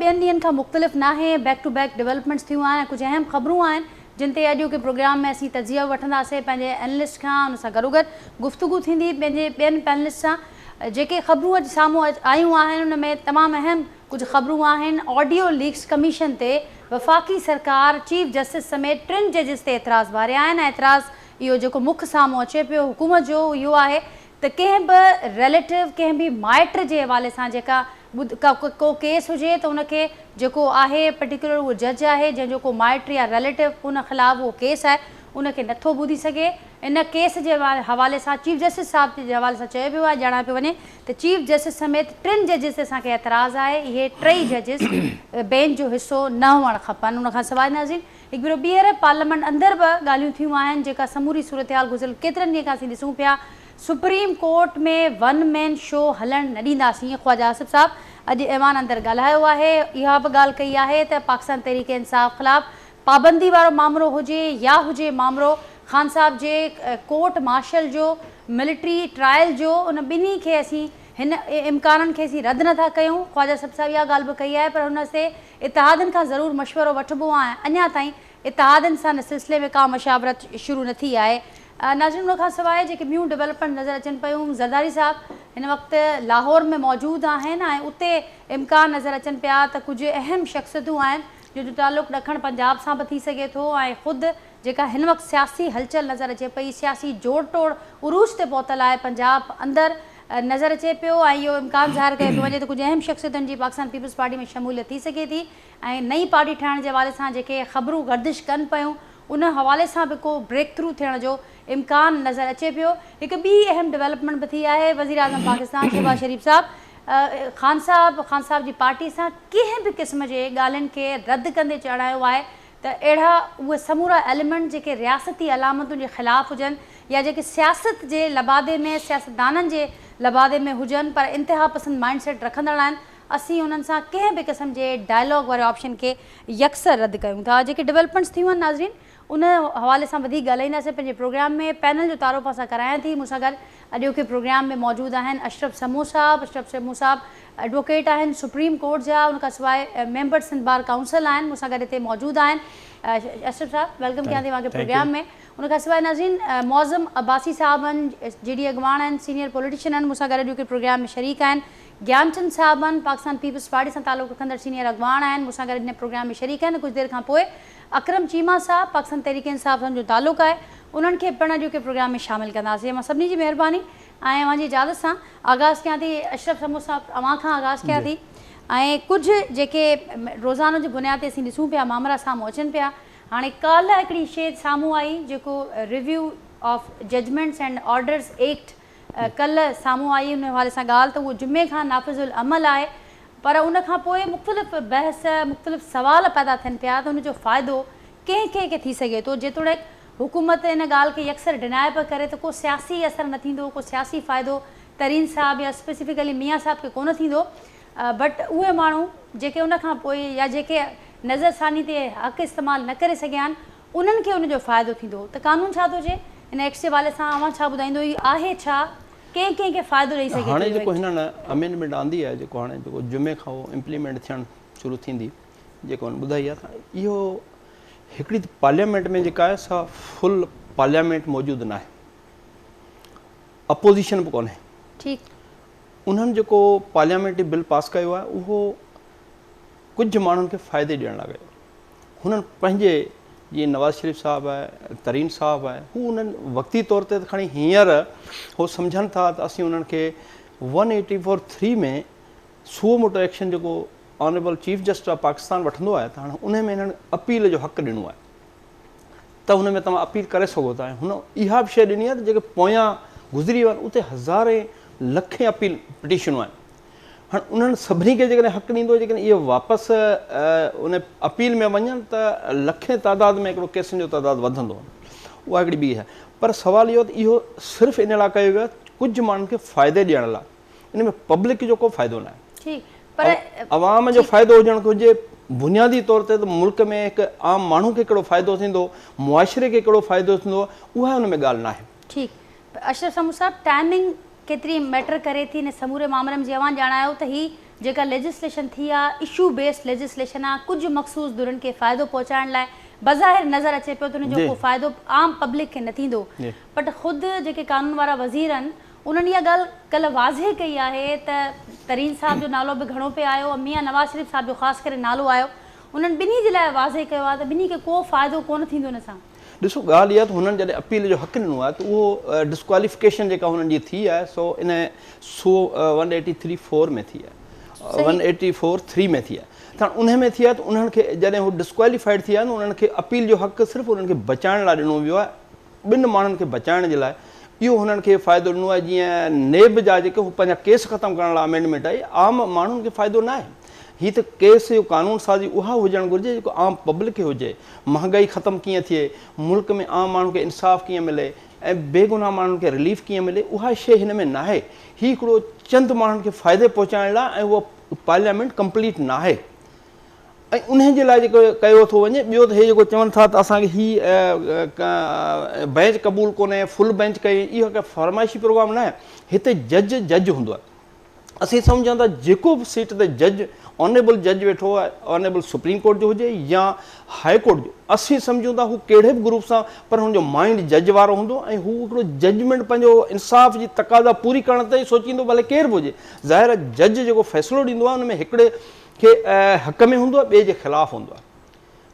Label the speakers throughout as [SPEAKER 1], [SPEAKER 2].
[SPEAKER 1] ॿियनि ॾींहंनि खां मुख़्तलिफ़ न आहे, बैक टू बैक डेवलपमेंट्स थियूं आहिनि, कुझु अहम ख़बरूं आहिनि जिन ते अॼु के प्रोग्राम में असीं तजिया वठंदासीं पंहिंजे एनालिस्ट खां, उन सां गॾोगॾु गुफ़्तगू थींदी पंहिंजे ॿियनि पैनलिस्ट सां। जेके ख़बरूं अॼु साम्हूं आयूं आहिनि उन में तमामु अहम कुझु ख़बरूं आहिनि। ऑडियो लीक्स कमीशन ते वफ़ाक़ी सरकार चीफ जस्टिस समेत 3 जजिस ते एतिराज़ भरिया आहिनि। एतिराज़ इहो जेको मुख्य साम्हूं अचे पियो हुकूमत जो इहो आहे त कंहिं बि रिलेटिव कंहिं बि माइट जे हवाले सां जेका को केस हुजे त उनखे जेको आहे पर्टिकुलर उहो जज आहे जंहिंजो को माइट या रिलेटिव उन ख़िलाफ़ु उहो केस आहे उनखे नथो ॿुधी सघे। इन केस जे हवाले सां चीफ जस्टिस साहिब जे हवाले सां चयो पियो आहे, ॼाणा पियो वञे त चीफ जस्टिस समेत 3 जजिस ते असांखे एतिराज़ आहे। इहे 3 जजिस बेंच जो हिसो न हुअणु खपनि। उनखां सवाइ नाज़रीन हिकु भेरो ॿीहर पार्लियामेंट अंदरि बि ॻाल्हियूं थियूं आहिनि जेका समूरी सूरत हाल गुज़िरियल केतिरनि ॾींहंनि खां असीं ॾिसूं पिया। सुप्रीम कोर्ट में 1 मैन शो हलणु न ॾींदासीं। ख़्वाजा आसिफ़ साहिबु अॼु ऐवान अंदरि ॻाल्हायो आहे, इहा बि ॻाल्हि कई आहे त पाकिस्तान तहरीक इंसाफ़ ख़िलाफ़ु पाबंदी वारो मामिलो हुजे या हुजे मामिलो ख़ान साहब जे कोर्ट मार्शल जो मिलिट्री ट्रायल जो, उन ॿिन्ही खे असीं हिन इम्काननि खे असीं रद्द नथा कयूं। ख़्वाजा आसिफ़ साहिबु इहा ॻाल्हि बि कई आहे, पर हुन ते इतिहादनि खां ज़रूरु मशवरो वठिबो आहे। अञा ताईं इतिहादनि सां हिन सिलसिले में का मशावरत शुरू न थी आहे। नाज़रीन उन खां सवाइ जेके ॿियूं डेवलपमेंट नज़र अचनि पियूं, ज़रदारी साहिबु हिन वक़्तु लाहौर में मौजूदु आहिनि ऐं उते इम्कान नज़र अचनि पिया त कुझु अहम शख़्सियतूं आहिनि जो तालुक़ु ॾखण पंजाब सां बि थी सघे थो ऐं ख़ुदि जेका हिन वक़्तु सियासी हलचल नज़र अचे पई, सियासी जोड़ तोड़ उरूज ते पहुतल आहे पंजाब अंदरि नज़र अचे पियो ऐं इहो इम्कान ज़ाहिर कयो पियो वञे त कुझु अहम शख़्सियतुनि जी पाकिस्तान पीपल्स पार्टी में शमूलियत थी सघे थी ऐं नई पार्टी ठाहिण जे हवाले सां जेके ख़बरूं गर्दिश कनि पियूं उन हवाले सां बि को ब्रेक थ्रू थियण जो इम्कान नज़र अचे पियो। हिकु ॿी अहम डेवलपमेंट बि थी आहे। वज़ीर आज़म पाकिस्तान शहबाज शरीफ़ साहिबु ख़ान साहब जी पार्टी सां कंहिं बि क़िस्म जे ॻाल्हियुनि खे रद्द कंदे चढ़ायो आहे त अहिड़ा उहे समूरा एलिमेंट जेके रियासती अलामतुनि जे ख़िलाफ़ु हुजनि या जेके सियासत जे लबादे में सियासतदाननि जे लबादे में हुजनि पर इंतिहा पसंदि माइंड सेट रखंदड़ आहिनि, असीं उन्हनि सां कंहिं बि क़िस्म जे डायलॉग वारे ऑप्शन खे यकसर रद्द कयूं था। जेके डेवलपमेंट्स थियूं आहिनि नाज़रीन उन हवाले सां वधीक ॻाल्हाईंदासीं पंहिंजे प्रोग्राम में। पैनल जो तारुफ़ असां करायां थी, मूंसां गॾु अॼोके प्रोग्राम में मौजूदु आहिनि अशरफ समू साहिबु। अशरफ समू साहिबु एडवोकेट आहिनि सुप्रीम कोर्ट जा, उनखां सवाइ मेंबर सिंध बार काउंसिल आहिनि, मूंसां गॾु हिते मौजूदु आहिनि। अशरफ साहिबु वेलकम कयां थी तव्हांखे प्रोग्राम में। उनखां सवाइ नाज़रीन मौज़म अब्बासी साहिबु आहिनि, जी डी अॻवान आहिनि, सीनियर पॉलिटिशियन आहिनि, मूंसां गॾु अॼोके प्रोग्राम में शरीक आहिनि। ज्ञानचंद साहिबु आहिनि, पाकिस्तान पीपल्स पार्टी सां तालुक़ु रखंदड़ सीनियर अॻवान आहिनि, मूंसां गॾु हिन प्रोग्राम में शरीक आहिनि। कुझु देरि खां पोइ अकरम चीमा साहिबु पाकिस्तान तहरीक इंसाफ़ जो तालुक़ु आहे, उन्हनि खे पिणु अॼोके प्रोग्राम में शामिलु कंदासीं। मां सभिनी जी महिरबानी ऐं मुंहिंजी इजाज़त सां आगाज़ कयां थी। अशरफ समू साहिबु अव्हां खां आगाज़ कयां थी ऐं कुझु जेके रोज़ाना जी बुनियाद ते असीं ॾिसूं पिया मामला साम्हूं अचनि पिया। हाणे काल्ह हिकिड़ी शइ साम्हूं आई जेको review of judgments and orders act कल्ह साम्हूं आई, उन हवाले सां ॻाल्हि त उहो जुमे खां नाफ़िज़ुल अमल आहे, पर उन खां पोइ मुख़्तलिफ़ बहस मुख़्तलिफ़ सवाल पैदा थियनि पिया त उनजो फ़ाइदो कंहिं खे थी सघे थो। जेतोणीकि हुकूमत इन ॻाल्हि खे यकसर डिनाए पियो करे त को सियासी असरु न थींदो, को सियासी फ़ाइदो तरीन साहिब या स्पेसिफिकली मियां साहिब खे कोन थींदो, बट उहे माण्हू जेके उन खां पोइ या जेके नज़रसानी ते हक़ इस्तेमालु न करे सघिया आहिनि उन्हनि खे उनजो फ़ाइदो थींदो। त कानून छा थो चए हिन एक्ट जे हवाले सां अव्हां छा ॿुधाईंदो, इहो आहे छा कंहिं खे फ़ाइदो ॾेई सघे?
[SPEAKER 2] हाणे जेको हिन अमेंडमेंट आंदी आहे, जेको हाणे जेको जुमे खां उहो इम्प्लीमेंट थियणु शुरू थींदी, जेको ॿुधाई आहे त इहो हिकिड़ी पार्लियामेंट में जेका आहे सा फुल पार्लियामेंट मौजूदु न आहे, अपोज़िशन बि कोन्हे।
[SPEAKER 1] ठीकु,
[SPEAKER 2] उन्हनि जेको पार्लियामेंट्री बिल पास कयो आहे उहो कुझु माण्हुनि खे फ़ाइदे ॾियण लाइ कयो। हुननि पंहिंजे जीअं नवाज़ शरीफ़ साहिबु आहे, तरीन साहिबु आहे, हू उन्हनि वक़्ती तौर ते खणी हींअर उहो सम्झनि था त असीं उन्हनि खे 184(3) में सुओ मोटो एक्शन जेको honourable chief justice of Pakistan वठंदो आहे त हाणे उन में हिननि अपील जो हक़ु ॾिनो आहे त हुन में तव्हां अपील करे सघो था। हुन इहा बि शइ ॾिनी आहे त जेके पोयां गुज़री विया आहिनि उते हज़ारे लखे अपील पिटीशनूं आहिनि। हाणे उन्हनि सभिनी खे जेकॾहिं हक़ु ॾींदो, जेकॾहिं इहे वापसि उन अपील में वञनि त लखे तादाद में हिकिड़ो केसनि जो तइदादु वधंदो, उहा हिकिड़ी ॿी आहे। पर सुवालु इहो त इहो सिर्फ़ु इन लाइ कयो वियो आहे कुझु माण्हुनि खे फ़ाइदे ॾियण लाइ, इन में पब्लिक जो को फ़ाइदो न आहे। पर अवाम जो फ़ाइदो हुजणु घुरिजे। बुनियादी तौर ते त मुल्क में हिकु आम माण्हू खे कहिड़ो फ़ाइदो थींदो, मुआशिरे खे कहिड़ो फ़ाइदो थींदो, उहा हुन में ॻाल्हि न आहे। ठीकु,
[SPEAKER 1] अशरफ समू साहिबु टाइमिंग केतिरी मैटर करे थी हिन समूरे मामले में? जीअं ॼाणायो त ही जेका लेजिस्लेशन थी आहे इशू बेस्ड लेजिस्लेशन आहे, कुझु मख़सूस धुरनि खे फ़ाइदो पहुचाइण लाइ बज़ाहिर नज़र अचे पियो त उन जो को फ़ाइदो आम पब्लिक खे न थींदो, बट ख़ुदि जेके कानून वारा वज़ीर आहिनि उन्हनि इहा ॻाल्हि कल्ह वाज़े कई आहे त तरीन साहब जो नालो बि घणो पियो आयो, मियां नवाज़ शरीफ़ साहब जो ख़ासि करे नालो आयो, उन्हनि ॿिन्ही जे लाइ वाज़े कयो आहे त ॿिन्ही खे को फ़ाइदो कोन थींदो हिन सां।
[SPEAKER 2] ॾिसो ॻाल्हि इहा त हुननि जॾहिं अपील जो हक़ ॾिनो आहे त उहो डिस्क्वालिफिकेशन जेका हुननि जी थी आहे सो इन 183(4) में थी आहे, 184(3) में थी आहे, त उन में थी आहे त उन्हनि खे जॾहिं हू डिस्क्वालिफाइड थी आहे न उन्हनि खे अपील जो हक़ सिर्फ़ु उन्हनि खे बचाइण लाइ ॾिनो वियो आहे, ॿिनि माण्हुनि खे बचाइण जे लाइ इहो हुननि खे फ़ाइदो ॾिनो आहे। जीअं नेब जा जेके हू पंहिंजा केस ख़तमु करण लाइ अमेंडमेंट आई, आम माण्हुनि खे फ़ाइदो न आहे। हीअ त केस जो कानून साज़ी उहा हुजणु घुरिजे जेको आम पब्लिक खे हुजे, महांगाई ख़तमु कीअं थिए, मुल्क में आम माण्हू खे इंसाफ़ कीअं मिले ऐं बेगुनाह माण्हुनि खे रिलीफ कीअं मिले, उहा शइ हिन में नाहे। हीउ हिकिड़ो चंद माण्हुनि खे फ़ाइदे पहुचाइण लाइ ऐं उहा पार्लियामेंट कंप्लीट न आहे ऐं उन जे लाइ जेको कयो थो वञे। ॿियो त हे जेको चवनि था त असांखे हीअ बेंच क़बूल कोन्हे, फुल बेंच कई, इहो हिकु फरमाइशी प्रोग्राम न आहे। हिते जज हूंदो आहे, असीं सम्झूं था जेको बि सीट ते जज ऑनरेबल जज वेठो आहे, ऑनरेबल सुप्रीम कोर्ट जो हुजे या हाई कोर्ट जो, असीं सम्झूं था हू कहिड़े बि ग्रुप सां, पर हुनजो माइंड जज वारो हूंदो ऐं हू हिकिड़ो जजमेंट पंहिंजो इंसाफ़ जी तक़ाज़ा पूरी करण ते ई सोचींदो, भले केरु बि हुजे। ज़ाहिर आहे जज जेको फ़ैसिलो ॾींदो आहे उन में हिकिड़े खे हक़ में हूंदो आहे, ॿिए जे ख़िलाफ़ु हूंदो आहे।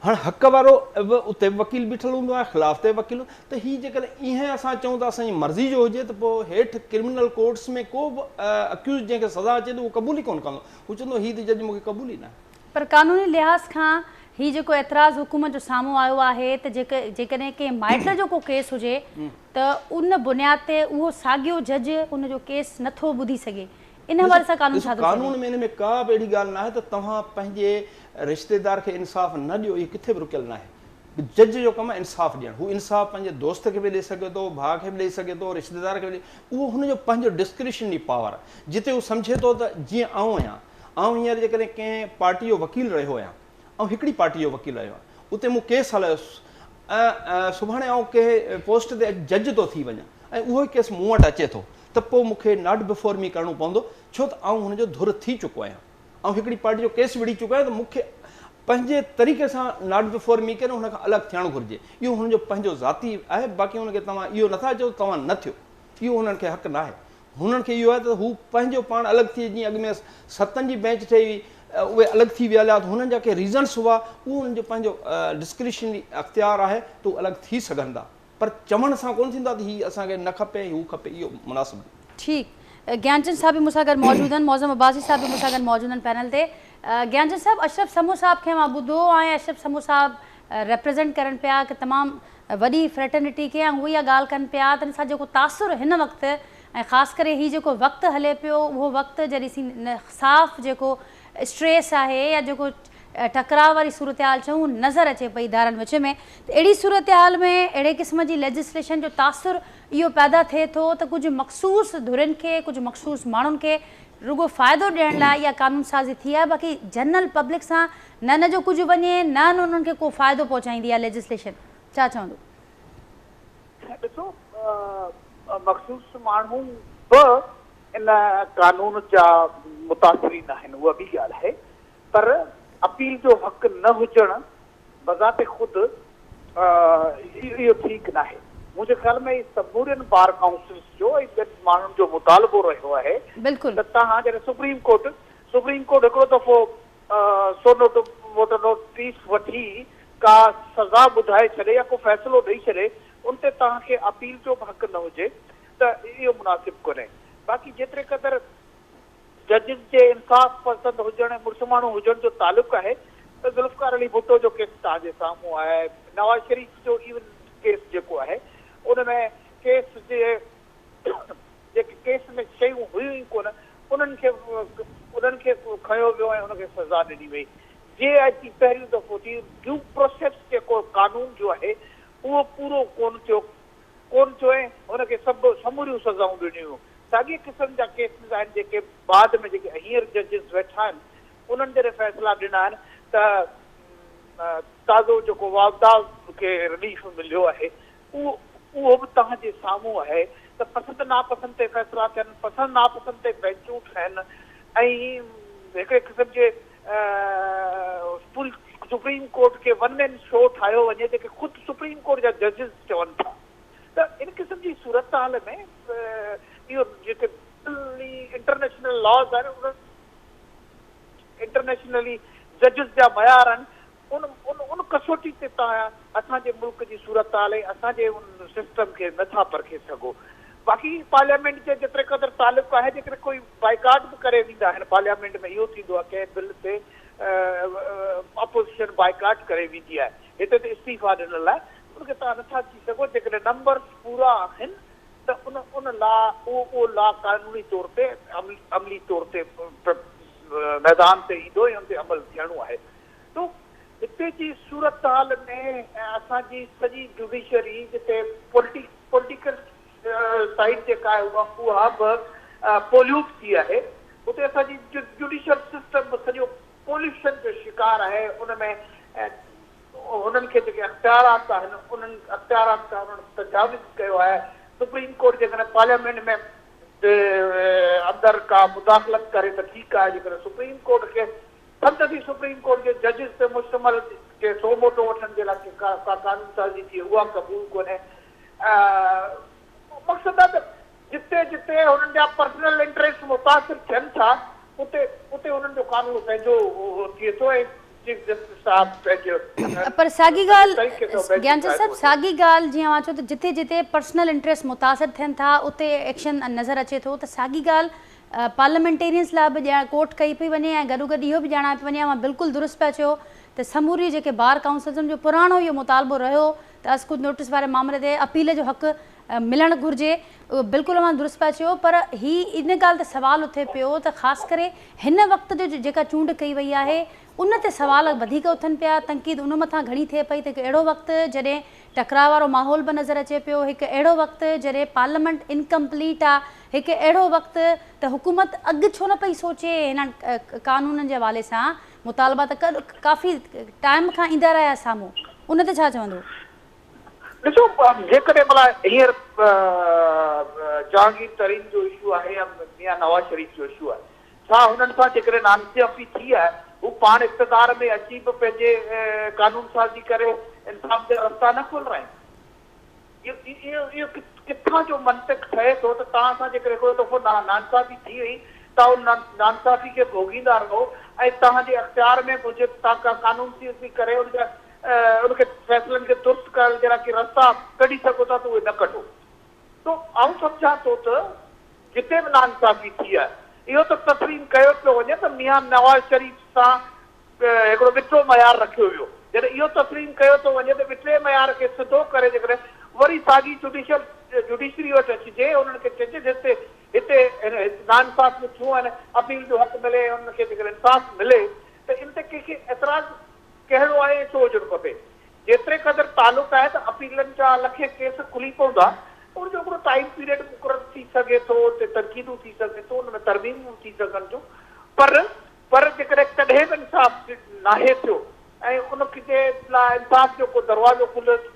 [SPEAKER 2] हाणे हक़ वारो बि उते वकील बीठल हूंदो आहे, ख़िलाफ़ ते वकील, त हीअ जेकॾहिं ईअं असां चऊं था असांजी मर्ज़ी जो हुजे त पोइ हेठि क्रिमिनल कोर्ट्स में को बि अक्यूज़ जंहिंखे सज़ा अचे त उहो क़बूल ई कोन्ह कंदो, हू चवंदो हीअ त जज मूंखे क़बूल ई न आहे।
[SPEAKER 1] पर कानूनी लिहाज़ खां हीउ जेको एतिराज़ हुकूमत जो साम्हूं आयो आहे त जेकॾहिं कंहिं माइट जो को केस हुजे त उन बुनियाद ते उहो साॻियो जज उनजो केस नथो ॿुधी सघे, इन हवाले सां कानून छा थो चए?
[SPEAKER 2] कानून में हिन में का बि अहिड़ी ॻाल्हि न आहे त तव्हां पंहिंजे रिश्तेदार खे इंसाफ़ न ॾियो, इहो किथे बि रुकियल न आहे। जज जो कमु आहे इंसाफ़ ॾियणु, हू इंसाफ़ पंहिंजे दोस्त खे बि ॾेई सघे थो, भाउ खे बि ॾेई सघे थो, रिश्तेदार खे बि उहो हुनजो पंहिंजो डिस्क्रिशनरी पावर आहे। जिते हू सम्झे थो त जीअं आउं आहियां, आउं हींअर जेकॾहिं कंहिं पार्टी जो वकील रहियो आहियां, ऐं हिकिड़ी पार्टी जो वकील रहियो आहियां, उते मूं केस हलायोसि ऐं सुभाणे आउं कंहिं पोस्ट ते जज थो थी वञा ऐं उहो ई केस मूं वटि अचे थो, त पोइ मूंखे नॉट बिफोर मी करिणो पवंदो, छो त आउं हुनजो धुर थी चुको आहियां, ऐं हिकिड़ी पार्टी जो केस विढ़ी चुको आहियां, त मूंखे पंहिंजे तरीक़े सां नॉट बिफोर मी करे हुनखां अलॻि थियणु घुरिजे। इहो हुनजो पंहिंजो ज़ाती आहे, बाक़ी हुनखे तव्हां इहो नथा चओ तव्हां न थियो, इहो हुननि खे हक़ु न आहे। हुननि खे इहो आहे त हू पंहिंजो पाण अलॻि थिए, जीअं अॻु में 7 जी बेंच ठही हुई, उहे अलॻि थी विया हुआ, त हुननि जा के रीज़न्स हुआ, उहो हुननि जो पंहिंजो डिस्क्रिशनरी अख़्तियार आहे त उहे अलॻि थी सघनि था, पर चवण सां कोन थींदो आहे त हीअ असांखे न खपे, हू खपे, इहो मुनासिबु।
[SPEAKER 1] ठीकु, ज्ञानचंद साहब भी मूंसां गॾु मौजूदु आहिनि, मौज़म अब्बासी साहब भी मूंसां गॾु मौजूदु आहिनि पैनल ते। ज्ञानचंद साहब, अशरफ समूह साहब खे मां ॿुधो ऐं अशरफ समूह साहब रिप्रेज़ेंट करनि पिया कि तमामु वॾी फ्रेटर्निटी खे, ऐं उहा इहा ॻाल्हि कनि पिया त हिन सां जेको तासुर हिन वक़्तु ऐं ख़ासि करे हीउ जेको वक़्तु हले पियो, उहो वक़्तु जॾहिं साफ़ जेको स्ट्रेस आहे या जेको टकराव वारी सूरत हाल चऊं नज़र अचे पई धारनि विच में, त अहिड़ी सूरत हाल में अहिड़े क़िस्म जी लेजिस्लेशन जो तासुर इहो पैदा थिए थो त कुझु मख़सूस धुरनि खे, कुझु मख़सूस माण्हुनि खे रुगो फ़ाइदो ॾियण लाइ इहा कानून साज़ी थी आहे, बाक़ी जनरल पब्लिक सां न जो कुझु वञे, न उन्हनि खे को फ़ाइदो पहुचाईंदी आहे लेजिस्लेशन, छा चवंदो?
[SPEAKER 3] ॾिसो, मख़सूस माण्हू बि इन कानून जा मुतासिरीन आहिनि, उहा ॿी ॻाल्हि आहे, पर अपील जो हक़ न हुजणु बज़ाते ख़ुदि इहो ठीकु न आहे। मुंहिंजे ख़्याल में समूरनि बार काउंसिल्स जो माण्हुनि जो मुतालबो रहियो आहे त तव्हां जॾहिं सुप्रीम कोर्ट हिकिड़ो दफ़ो नोटिस वठी का सज़ा ॿुधाए छॾे या को फ़ैसिलो ॾेई छॾे, उन ते तव्हांखे अपील जो बि हक़ न हुजे त इहो मुनासिबु कोन्हे। बाक़ी जेतिरे क़दुरु जजिस जे इंसाफ़ पसंदि हुजण ऐं मुड़ुस माण्हू हुजण जो तालुक़ु आहे त ज़ुल्फ़िकार अली भुट्टो जो केस तव्हांजे साम्हूं आहे, नवाज़ शरीफ़ जो इवन केस जेको आहे उन में केस जे जेके केस में शयूं हुयूं ई कोन, उन्हनि खे खयो वियो ऐं हुनखे सज़ा ॾिनी वई। JIT पहिरियों दफ़ो थी ड्यू प्रोसेस जेको कानून जो आहे उहो पूरो कोन थियो ऐं हुनखे सभु समूरियूं सज़ाऊं ॾिनियूं। साॻिए क़िस्म जा केसिस आहिनि जेके बाद में जेके हींअर जजिस वेठा आहिनि उन्हनि जॾहिं फ़ैसिला ॾिना आहिनि त ताज़ो जेको वावदा खे रिलीफ मिलियो आहे उहो बि तव्हांजे साम्हूं आहे त पसंदि नापसंदि ते फ़ैसिला थियनि, पसंदि नापसंदि ते बेंचूं ठहनि ऐं हिकिड़े क़िस्म जे सुप्रीम कोर्ट खे वन मैन शो ठाहियो वञे जेके ख़ुदि सुप्रीम कोर्ट जा जजिस चवनि था। त इन क़िस्म जी सूरत हाल में इहो जेके इंटरनेशनल लॉज आहिनि उन इंटरनेशनली जजिस जा मयार आहिनि उन कसोटी ते तव्हां असांजे मुल्क जी सूरत हाल ऐं असांजे उन सिस्टम खे नथा परखे सघो। बाक़ी पार्लियामेंट जे जेतिरे क़दुरु तालुक़ु आहे जेकॾहिं कोई बाइकाट बि करे वेंदा आहिनि पार्लियामेंट में इहो थींदो आहे कंहिं बिल ते अपोज़िशन बाइकाट करे वेंदी आहे हिते त इस्तीफ़ा ॾिनल आहे उनखे तव्हां नथा थी सघो। जेकॾहिं नंबर पूरा आहिनि त उन ला उहो ला कानूनी तौर ते अमली तौर ते मैदान ते ईंदो ऐं उन ते अमल थियणो आहे। तो हिते जी सूरत हाल में असांजी सॼी जुडिशरी जिते पॉलिटिकल साइड जेका आहे उहा बि पोल्यूट थी आहे। उते असांजी जुडिशियल सिस्टम सॼो पोल्यूशन जो शिकार आहे। उनमें उन्हनि खे जेके अख़्तियारात आहिनि उन्हनि अख़्तियारात खां उन्हनि तजाविज़ कयो आहे। सुप्रीम कोर्ट जेकॾहिं पार्लियामेंट में अंदरि का मुदाख़लत करे त ठीकु आहे। जेकॾहिं सुप्रीम कोर्ट खे संदसी सुप्रीम कोर्ट जे जजिस ते मुश्तमल के सो मोटो वठण जे लाइ का कानून साज़ी थी उहा क़बूल कोन्हे। मक़सदु आहे त जिते जिते हुननि जा पर्सनल इंट्रेस्ट मुतासिर थियनि था उते उते हुननि जो कानून पंहिंजो थिए थो ऐं चीफ जस्टिस साहिब पंहिंजो
[SPEAKER 1] पर साॻी ॻाल्हि ज्ञानचंद साहिब साॻी ॻाल्हि जीअं मां चयो त जिते जिते पर्सनल इंट्रेस्ट मुतासिर थियनि था उते एक्शन नज़र अचे थो त साॻी ॻाल्हि पार्लियामेंटेरियंस लाइ बि कोर्ट कई पई वञे ऐं गॾो गॾु इहो बि ॼाणाए पई वञे। मां बिल्कुलु दुरुस्त पिया चयो त समूरी जेके बार काउंसिल्स जो पुराणो इहो मुतालबो रहियो त अस्कुद नोटिस वारे मामले ते अपील जो हक़ मिलणु घुरिजे उहो बिल्कुलु मां दुरुस्त पिया चयो। पर इन ॻाल्हि ते सवालु उथे पियो त ख़ासि करे हिन वक़्त जो जेका चूंड कई वई आहे उन ते सवाल वधीक उथनि पिया तनक़ीद उन मथां घणी थिए पई त हिकु अहिड़ो वक़्तु जॾहिं टकराव वारो माहौल बि नज़र अचे पियो हिकु अहिड़ो वक़्तु जॾहिं पार्लियामेंट इनकम्पलीट आहे हिकु अहिड़ो वक़्तु त हुकूमत अॻु छो न पई सोचे हिन कानूननि जे हवाले सां मुतालबा त काफ़ी टाइम खां ईंदा रहिया साम्हूं उन ते छा चवंदो?
[SPEAKER 3] ॾिसो जेकॾहिं भला हींअर जहांगीर तरीन जो इशू आहे या मियां नवाज़ शरीफ़ जो इशू आहे छा हुननि सां जेकॾहिं नाइंसाफ़ी थी आहे हू पाण इक़्तिदार में अची बि पंहिंजे कानून साज़ी करे इंसाफ़ जा रस्ता न खोल रहा आहिनि। इहो किथां जो मंतिक़ ठहे थो त तव्हां सां जेकॾहिं हिकिड़ो दफ़ो नाइंसाफ़ी थी वई तव्हां उन नाइंसाफ़ी खे भोगींदा रहो ऐं तव्हांजे अख़्तियार में हुजे तव्हां कानून साज़ी करे उनखे फ़ैसिलनि खे दुरुस्त करण जे लाइ रस्ता कढी सघो था त उहे न कढो। तो आउं सम्झां थो त जिते बि नाइंसाफ़ी थी आहे इहो त तस्लीम कयो पियो वञे त मियां नवाज़ शरीफ़ सां हिकिड़ो विचो मयार रखियो वियो। जॾहिं इहो तस्लीम कयो थो वञे त विचे मयार खे सिधो करे जेकॾहिं वरी साॻी जुडिशरी वटि अचिजे उन्हनि खे चइजे हिते नाइंसाफ़ियूं थियूं आहिनि अपील जो हक़ मिले उनखे जेकॾहिं इंसाफ़ मिले त इन ते कंहिंखे एतिराज़ कहिड़ो आहे छो हुजणु खपे। जेतिरे क़दुरु तालुक़ु आहे त अपीलनि जा लखे केस खुली पवंदा उनजो हिकिड़ो टाइम पीरियड मुक़ररु थी सघे थो उते तनक़ीदूं थी सघे थो उन में तरमीमूं थी सघनि थियूं पर जेकॾहिं कॾहिं बि इंसाफ़ नाहे थियो ऐं उनखे जे लाइ इंसाफ़ जो को दरवाज़ो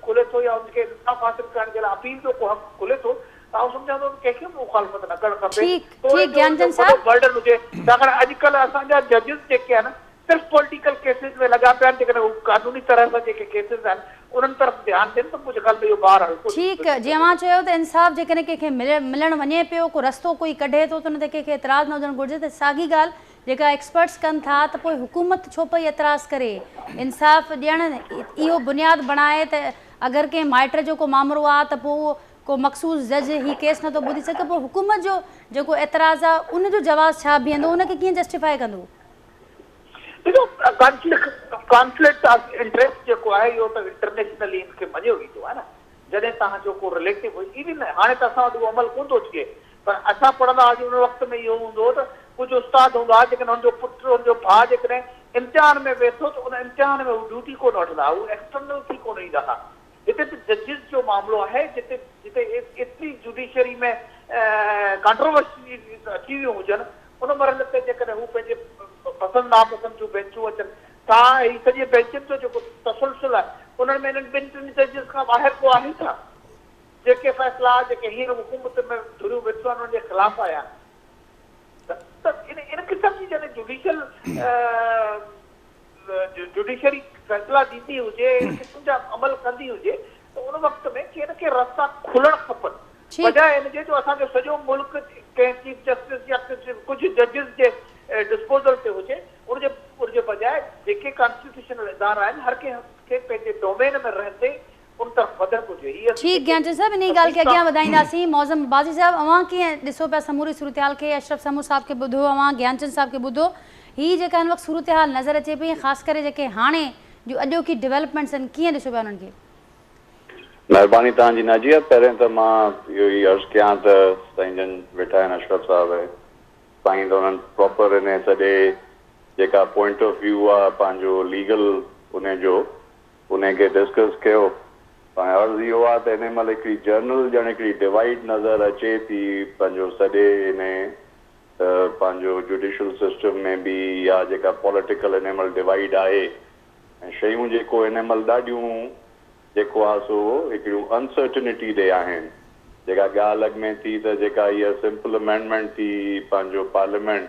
[SPEAKER 3] खुले थो या उनखे इंसाफ़ हासिल करण जे लाइ अपील जो को हक़ खुले थो त आउं सम्झां थो कंहिंखे बि मुखालफ़त न करणु खपे। बर्डन हुजे छाकाणि अॼुकल्ह असांजा जजिस जेके आहिनि सिर्फ़ु पॉलिटिकल केसिस में लॻा पिया आहिनि जेकॾहिं हू कानूनी तरह सां जेके केसिस आहिनि उन्हनि तरफ़ ध्यानु ॾियनि त मुंहिंजे ख़्याल में इहो ॿार
[SPEAKER 1] ठीकु जीअं मां चयो त इंसाफ़ जेकॾहिं कंहिंखे मिलणु वञे पियो को रस्तो कोई कढे थो त उन ते कंहिंखे एतिराज़ न हुजणु घुरिजे त साॻी ॻाल्हि जेका एक्सपर्ट्स कनि था त पोइ हुकूमत छो पई एतिराज़ करे इंसाफ़ ॾियणु इहो बुनियादु बणाए त अगरि कंहिं माइट जो को मामिलो आहे त पोइ को मख़सूस जज ही केस नथो ॿुधी सघे पोइ हुकूमत जो जेको एतिराज़ आहे उनजो जवाबु छा बीहंदो उनखे कीअं जस्टिफाई कंदो?
[SPEAKER 3] ॾिसो कॉन्फ्लिक्ट ऑफ इंट्रेस्ट जेको आहे इहो त इंटरनेशनली इनखे मञियो वेंदो आहे न जॾहिं तव्हांजो को रिलेटिव इवन हाणे त असां वटि उहो अमल कोन थो थिए पर असां पढ़ंदा हुआसीं उन वक़्त में इहो हूंदो त कुझु उस्ताद हूंदा हुआ जेकॾहिं हुनजो पुटु हुनजो भाउ जेकॾहिं इम्तिहान में वेठो त उन इम्तिहान में हू ड्यूटी कोन वठंदा हू एक्सटर्नल थी कोन ईंदा हुआ। हिते त जजिस जो मामिलो आहे जिते एतिरी जुडिशरी में कंट्रोवर्सी अची वियूं हुजनि उन मरहले ते जेकॾहिं हू पंहिंजे पसंदि नापसंदि जूं बेंचूं अचनि तव्हां ही सॼे बेंचुनि जो जेको तसलसल आहे उन्हनि में इन्हनि ॿिनि टिनि जजिस खां ॿाहिरि को आहे छा जेके फ़ैसिला जेके हींअर हुकूमत में धुरियूं वेठियूं आहिनि उन्हनि जे ख़िलाफ़ आया त इन क़िस्म जी जॾहिं जुडिशरी फैसला ॾींदी हुजे, क़िस्म जा अमल कंदी हुजे, त उन वक़्त में के न के रस्ता खुलण खपनि, बजाए हिनजे जो असांजो सॼो मुल्क कंहिं चीफ जस्टिस या कुझु जजिस जे डिस्पोजल ते हुजे। उनजे बजाए जेके कॉन्स्टिट्यूशनल इदारा आहिनि, हर कंहिंखे पंहिंजे डोमेन में रहंदे उन तरफ़ वधण घुरिजे।
[SPEAKER 1] ठीक ज्ञानचंद साहब, इन ॻाल्हि खे अॻियां वधाईंदासीं। मौज़म अब्बासी साहब, अवां कीअं ॾिसो पिया समूरी सूरतहाल खे? अशरफ समूर साहब खे ॿुधो, अवां ज्ञानचंद साहब खे ॿुधो, ही जेका हिन वक़्तु सूरतहाल नज़र अचे पई, ख़ासि करे जेके हाणे जो अॼोकी डेवलपमेंट्स आहिनि, कीअं ॾिसो पिया उन्हनि खे?
[SPEAKER 4] महिरबानी तव्हांजी नाजिया। पहिरियों त मां इहो ई अर्ज़ु कयां त साईं जन वेठा आहिनि अशरफ साहिब, साईं त उन्हनि प्रॉपर इन सॼे जेका पॉइंट ऑफ व्यू आहे पंहिंजो लीगल उनखे डिस्कस कयो। अर्ज़ु इहो आहे त इन महिल हिकिड़ी जर्नल ॼण हिकिड़ी डिवाइड नज़र अचे थी पंहिंजो सॼे इन पंहिंजो जुडिशल सिस्टम में बि, या जेका पॉलिटिकल इन महिल डिवाइड आहे, ऐं शयूं जेको इन महिल ॾाढियूं जेको आहे सो हिकिड़ियूं अनसर्टिनिटी ॾे आहिनि। जेका ॻाल्हि अॻु में थी त जेका इहा सिंपल अमेंडमेंट थी पंहिंजो पार्लियामेंट,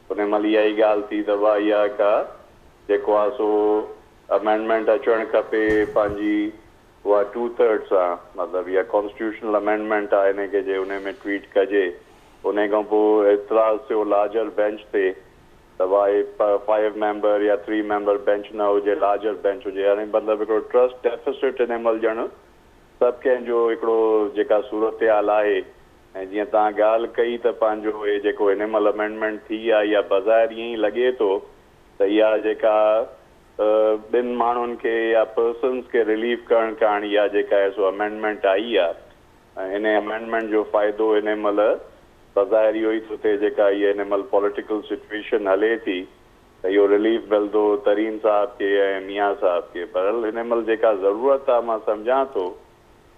[SPEAKER 4] उन महिल इहा ई ॻाल्हि थी त उहा इहा का जेको आहे सो अमेंडमेंट अचणु खपे पंहिंजी उहा 2/3 सां, मतिलबु इहा कॉन्स्टिट्यूशनल अमेंडमेंट आहे, इनखे जे उन में ट्वीट कजे। उन खां पोइ एतिराज़ थियो लार्जर बेंच ते त भाई 5 मेंबर या 3 मेंबर बेंच न हुजे, लार्जर बेंच हुजे। यानी मतिलबु हिकिड़ो ट्रस्ट डेफिसिट इन महिल ॼण सभु कंहिंजो हिकिड़ो जेका सूरत हाल आहे। ऐं जीअं तव्हां ॻाल्हि कई त पंहिंजो इहे जेको हिन महिल अमेंडमेंट थी आहे, इहा बज़ाहिर ईअं ई लॻे थो त इहा जेका ॿिनि माण्हुनि खे या पर्सन्स खे रिलीफ करणु कारण इहा जेका आहे सो अमेंडमेंट आई आहे। ऐं इन अमेंडमेंट जो फ़ाइदो हिन महिल बज़ाहिर इहो ई थो थिए, जेका इहा हिन महिल पॉलिटिकल सिचुएशन हले थी त इहो रिलीफ मिलंदो तरीन साहब खे ऐं मियां साहब खे। पर हिन महिल जेका ज़रूरत आहे, मां सम्झां थो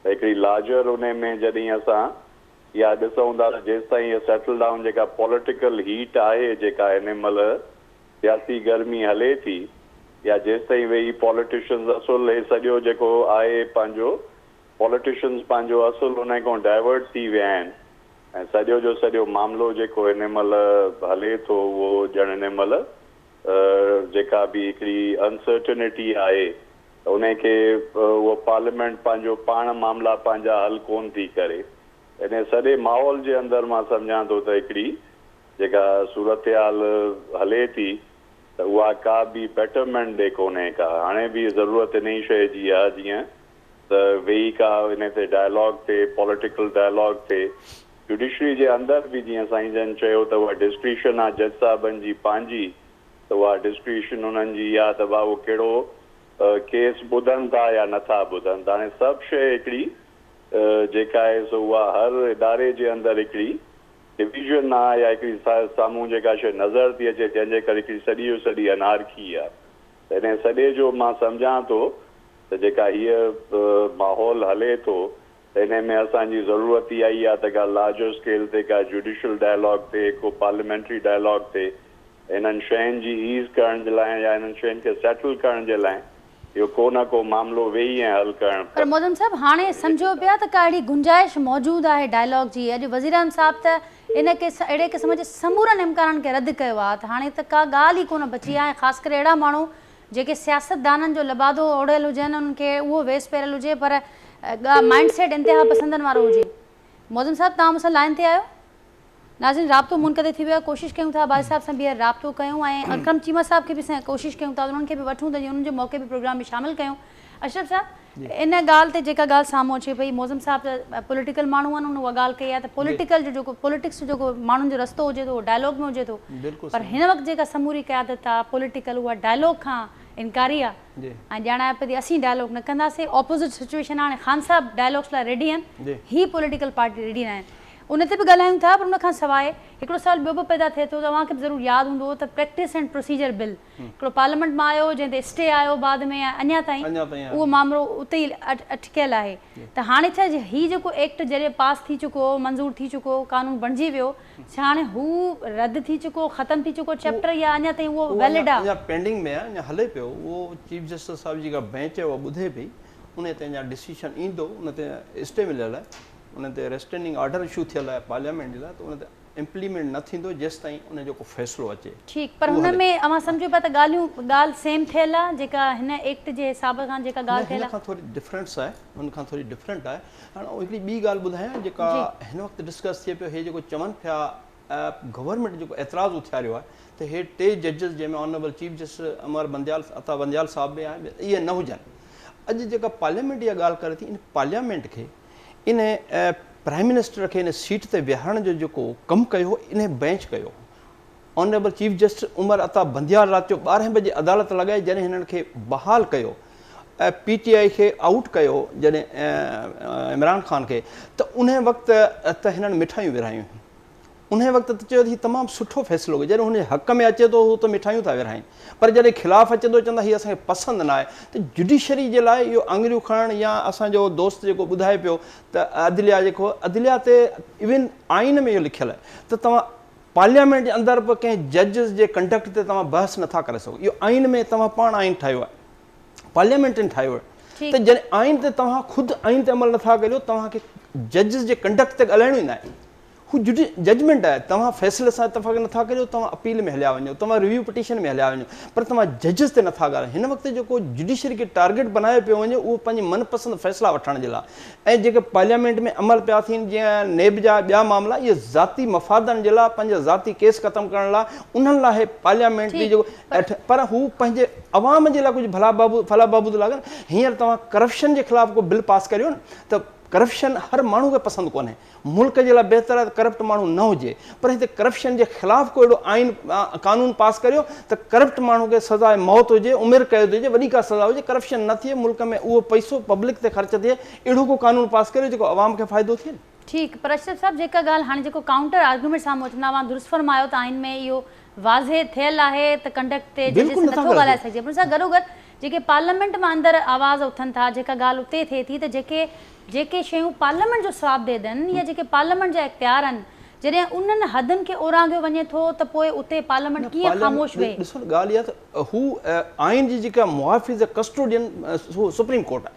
[SPEAKER 4] त हिकिड़ी लार्जर उन में जॾहिं असां इहा ॾिसूं था त जेसि ताईं इहा सेटल डाउन जेका पॉलिटिकल हीट आहे, जेका हिन महिल सियासी गर्मी हले थी, या जेसि ताईं वेही पॉलिटिशियन्स असुल हे सॼो जेको आहे पंहिंजो पॉलिटिशियन्स पंहिंजो असुल उन खां डाइवर्ट थी विया आहिनि, ऐं सॼो जो सॼो मामिलो जेको हिन महिल हले थो उहो ॼण हिन महिल जेका बि हिकिड़ी अनसर्टिनिटी आहे त उनखे उहो पार्लियामेंट पंहिंजो पाण मामला पंहिंजा हल कोन थी करे। इन सॼे माहौल जे अंदरि मां सम्झां थो त हिकिड़ी जेका सूरत हाल हले थी त उहा का बि बेटरमेंट ॾे कोन्हे का। हाणे बि ज़रूरत इन ई शइ जी आहे जीअं त वेही का इन ते डायलॉग थिए, पॉलिटिकल डायलॉग थिए। जुडिशरी जे अंदरि बि जीअं साईं जन चयो त उहा डिस्क्रिशन आहे जज साहिबनि जी पंहिंजी, त उहा डिस्क्रिशन उन्हनि जी आहे त उहो कहिड़ो केस ॿुधनि था या नथा ॿुधनि था। हाणे सभु शइ हिकिड़ी जेका आहे सो उहा हर इदारे जे अंदरि हिकिड़ी डिवीजन आहे या हिकिड़ी साम्हूं जेका शइ नज़र थी अचे, जंहिंजे करे हिकिड़ी सॼी जो सॼी अनारकी आहे। त इन सॼे जो मां सम्झां थो त जेका हीअ माहौल हले थो त इन में असांजी ज़रूरत इहा ई आहे त का लार्जर स्केल ते का जुडिशल डायलॉग थिए, को पार्लियामेंट्री डायलॉग थिए, इन्हनि शयुनि जी ईज़ करण जे लाइ या इन्हनि शयुनि खे सेटल करण जे लाइ इहो को न को मामिलो वेही ऐं हल करणु।
[SPEAKER 1] पर मोदम साहब, हाणे सम्झो पिया त का अहिड़ी गुंजाइश मौजूदु आहे डायलॉग जी? अॼु वज़ीरान साहब त इनखे अहिड़े क़िस्म जे समूरनि इम्काननि खे रद्द कयो आहे, त हाणे त का ॻाल्हि ई कोन बची आहे। ख़ासि करे अहिड़ा माण्हू जेके सियासतदाननि जो लबादो ओढ़ियल हुजनि, उन्हनि खे उहो वेस पहिरियल हुजे पर माइंड सेट इंतिहा पसंदनि वारो हुजे। मोदम साहब, तव्हां मूंसां लाइन ते आहियो? नाज़रीन, राब्तो मुनक़दे थी वियो आहे। कोशिशि कयूं था बाज़ साहब सां ॿीहर राब्तो कयूं ऐं अकरम चीमा साहब खे बि असां कोशिशि कयूं था उन्हनि खे बि वठूं त उन्हनि जे मौक़े बि प्रोग्राम में शामिलु कयूं। अशरफ साहब, इन ॻाल्हि ते जेका ॻाल्हि साम्हूं अचे पई, मौज़म साहब त पॉलिटिकल माण्हू आहिनि, उहा ॻाल्हि कई आहे त पॉलिटिकल जो जेको पॉलिटिक्स जो जेको माण्हुनि जो रस्तो हुजे थो उहो डायलॉग में हुजे थो, पर हिन वक़्तु जेका समूरी क़यादत आहे पॉलिटिकल, उहा डायलॉग खां इनकारी आहे ऐं ॼाणाए पई असीं डायलॉग न कंदासीं। ऑपोज़िट सिचुएशन हाणे ख़ान साहब डायलॉग्स लाइ रेडी आहिनि, ही पॉलिटिकल पार्टी रेडी न आहिनि। उन ते बि ॻाल्हायूं था, पर उन खां सवाइ हिकिड़ो सवाल ॿियो बि पैदा थिए थो, तव्हांखे बि ज़रूरु यादि हूंदो त प्रैक्टिस एंड प्रोसीजर बिल हिकिड़ो पार्लियामेंट मां आयो, जंहिं ते स्टे आयो बाद में, अञा ताईं उहो मामिलो उते ई अटकियल आहे। त हाणे छा हीउ जेको एक्ट जॾहिं पास थी चुको, मंज़ूर थी चुको, कानून बणिजी वियो, छा हाणे हू रद्द थी चुको, ख़तमु थी चुको चैप्टर, या अञा ताईं उहो वैलिड आहे?
[SPEAKER 2] अञा पेंडिंग में आहे, अञा हले पियो। उहो चीफ जस्टिस साहिब जी जेका बेंच आहे उहा ॿुधे पई, उन ते अञा डिसीशन ईंदो, उन ते स्टे मिलियल आहे, उन ते रेस्टेंडिंग ऑर्डर इशू थियल आहे पार्लियामेंट जे लाइ, त उन ते इम्प्लीमेंट न थींदो जेसि ताईं उन जो को फ़ैसिलो अचे।
[SPEAKER 1] ठीकु, पर हुन में अवां सम्झो पिया त ॻाल्हि सेम थियल आहे जेका हिन एक्ट जे हिसाब खां जेका ॻाल्हि थियल आहे?
[SPEAKER 2] खां थोरी डिफरेंस आहे, हुन खां थोरी डिफरेंट आहे। हाणे हिकिड़ी ॿी ॻाल्हि ॿुधायां जेका हिन वक़्तु डिस्कस थिए पियो, हे जेको चवनि पिया गवर्नमेंट जेको एतिराज़ उथियारियो आहे त हे 3 जजिस जंहिंमें ऑनरेबल चीफ जस्टिस अमर अता बंदयाल साहब बि आहिनि, इहे न हुजनि। अॼु जेका पार्लियामेंट इहा ॻाल्हि करे थी, इन पार्लियामेंट खे इन प्राइम मिनिस्टर खे इन सीट ते विहारण जो जेको कमु कयो इन बेंच कयो। Honourable chief justice Umar Ata Bandial राति जो 12 बजे अदालत लॻाई जॾहिं हिननि खे बहाल कयो, PTI खे आउट कयो जॾहिं इमरान ख़ान खे, त उन वक़्तु त हिननि मिठाइयूं विरहायूं। उन वक़्तु त चयो त हीउ तमामु सुठो फ़ैसिलो हो, जॾहिं हुन हक़ में अचे थो हू त मिठाइयूं था विरहाइनि, पर जॾहिं ख़िलाफ़ु अचे थो चवंदा हीअ असांखे पसंदि न आहे। त जुडिशरी जे लाइ इहो आङुरियूं खणणु, या असांजो दोस्त जेको ॿुधाए पियो त अदलिया ते इवन आइन में इहो लिखियलु आहे त तव्हां पार्लियामेंट जे अंदरि बि कंहिं जजिस जे कंडक्ट ते तव्हां बहस नथा करे सघो। इहो आइन में तव्हां पाण आइन ठाहियो आहे, पार्लियामेंट ठाहियो आहे। त जॾहिं आइन ते तव्हां ख़ुदि आइन ते अमल नथा करियो, तव्हांखे जजिस जे कंडक्ट ते ॻाल्हाइणो ई न आहे। हू जजमेंट आहे, तव्हां फ़ैसिले सां इतफ़ाक़ नथा करियो, तव्हां अपील में हलिया वञो, तव्हां रिव्यू पिटीशन में हलिया वञो, पर तव्हां जजिस ते नथा ॻाल्हायो। हिन वक़्तु जेको जुडिशरी खे टारगेट बनायो पियो वञे उहो पंहिंजी मनपसंदि फ़ैसिला वठण जे लाइ, ऐं जेके पार्लियामेंट में अमल पिया थियनि जीअं नेब जा ॿिया मामला, इहे ज़ाती मफ़ादनि जे लाइ, पंहिंजा ज़ाती केस ख़तमु करण लाइ, उन्हनि लाइ पार्लियामेंट जी जेको पर हू पंहिंजे अवाम जे लाइ कुझु फला बाबूद लॻनि। हींअर तव्हां करप्शन जे ख़िलाफ़ु को बिल पास करियो न, त करप्शन हर माण्हू खे पसंदि कोन्हे, मुल्क जे लाइ बहितर आहे त करप्ट माण्हू न हुजे, पर हिते करप्शन जे ख़िलाफ़ु को अहिड़ो आइन कानून पास करियो त करप्ट माण्हू खे सज़ा मौत हुजे, उमिरि क़ैद हुजे, वॾी का सज़ा हुजे, करप्शन न थिए, मुल्क में उहो पैसो पब्लिक ते ख़र्च थिए, अहिड़ो को कानून पास करियो जेको आवाम खे फ़ाइदो थिए।
[SPEAKER 1] ठीकु, पर अशरफ साहब जेका ॻाल्हि हाणे जेको काउंटर आर्गुमेंट साम्हूं अचंदा, तव्हां दुरुस्त फरमायो त आइन में इहो वाज़े थियल आहे त कंडक्ट ते जजिस नथो ॻाल्हाए सघिजे, पर सां गॾोगॾु जेके पार्लियामेंट मां अंदरि आवाज़ उथनि था, जेका ॻाल्हि उते थिए थी त जेके शयूं पार्लियामेंट जो साथ दे ॾियनि या जेके पार्लियामेंट जा इख्तियार आहिनि, जॾहिं उन्हनि हदनि खे ओरांघियो वञे थो त पोइ उते पार्लियामेंट कीअं ख़ामोश वेहे?
[SPEAKER 2] ॾिसो ॻाल्हि इहा त हू आइन जी जेका मुहाफ़िज़ कस्टोडियन सुप्रीम कोर्ट आहे,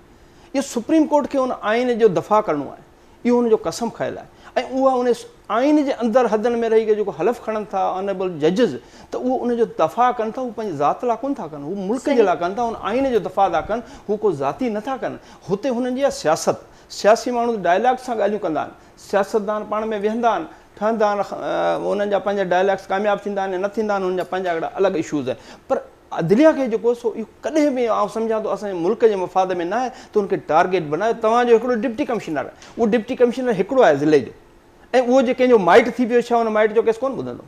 [SPEAKER 2] इहो सुप्रीम कोर्ट खे उन आइन जो दफ़ा करिणो आहे, इहो हुनजो कसम खयल आहे, ऐं उहा उन आइन जे अंदरि हदनि में रही करे जेको हलफ़ खणनि था ऑनरेबल जजिस, त उहो उनजो दफ़ा कनि था, हू पंहिंजी ज़ात लाइ कोन था कनि, हू मुल्क जे लाइ कनि था, उन आइन जो दफ़ा था कनि, हू को ज़ाती नथा कनि। हुते हुननि जी आहे सियासत, सियासी माण्हू डायलॉग सां ॻाल्हियूं कंदा आहिनि, सियासतदान पाण में वेहंदा आहिनि, ठहंदा आहिनि, उन्हनि जा पंहिंजा डायलॉग्स कामयाबु थींदा आहिनि या न थींदा आहिनि, हुननि जा पंहिंजा हिकिड़ा अलॻि इशूज़ आहिनि। पर अदलिया खे जेको सो इहो कॾहिं बि आउं सम्झां थो असांजे मुल्क जे मफ़ाद में न आहे त हुनखे टारगेट बनायो। तव्हांजो हिकिड़ो डिप्टी कमिश्नर आहे, उहो डिप्टी कमिश्नर हिकिड़ो आहे ज़िले जो, ऐं उहो जे कंहिंजो माइट थी पियो छा हुन माइट जो केस कोन ॿुधंदो,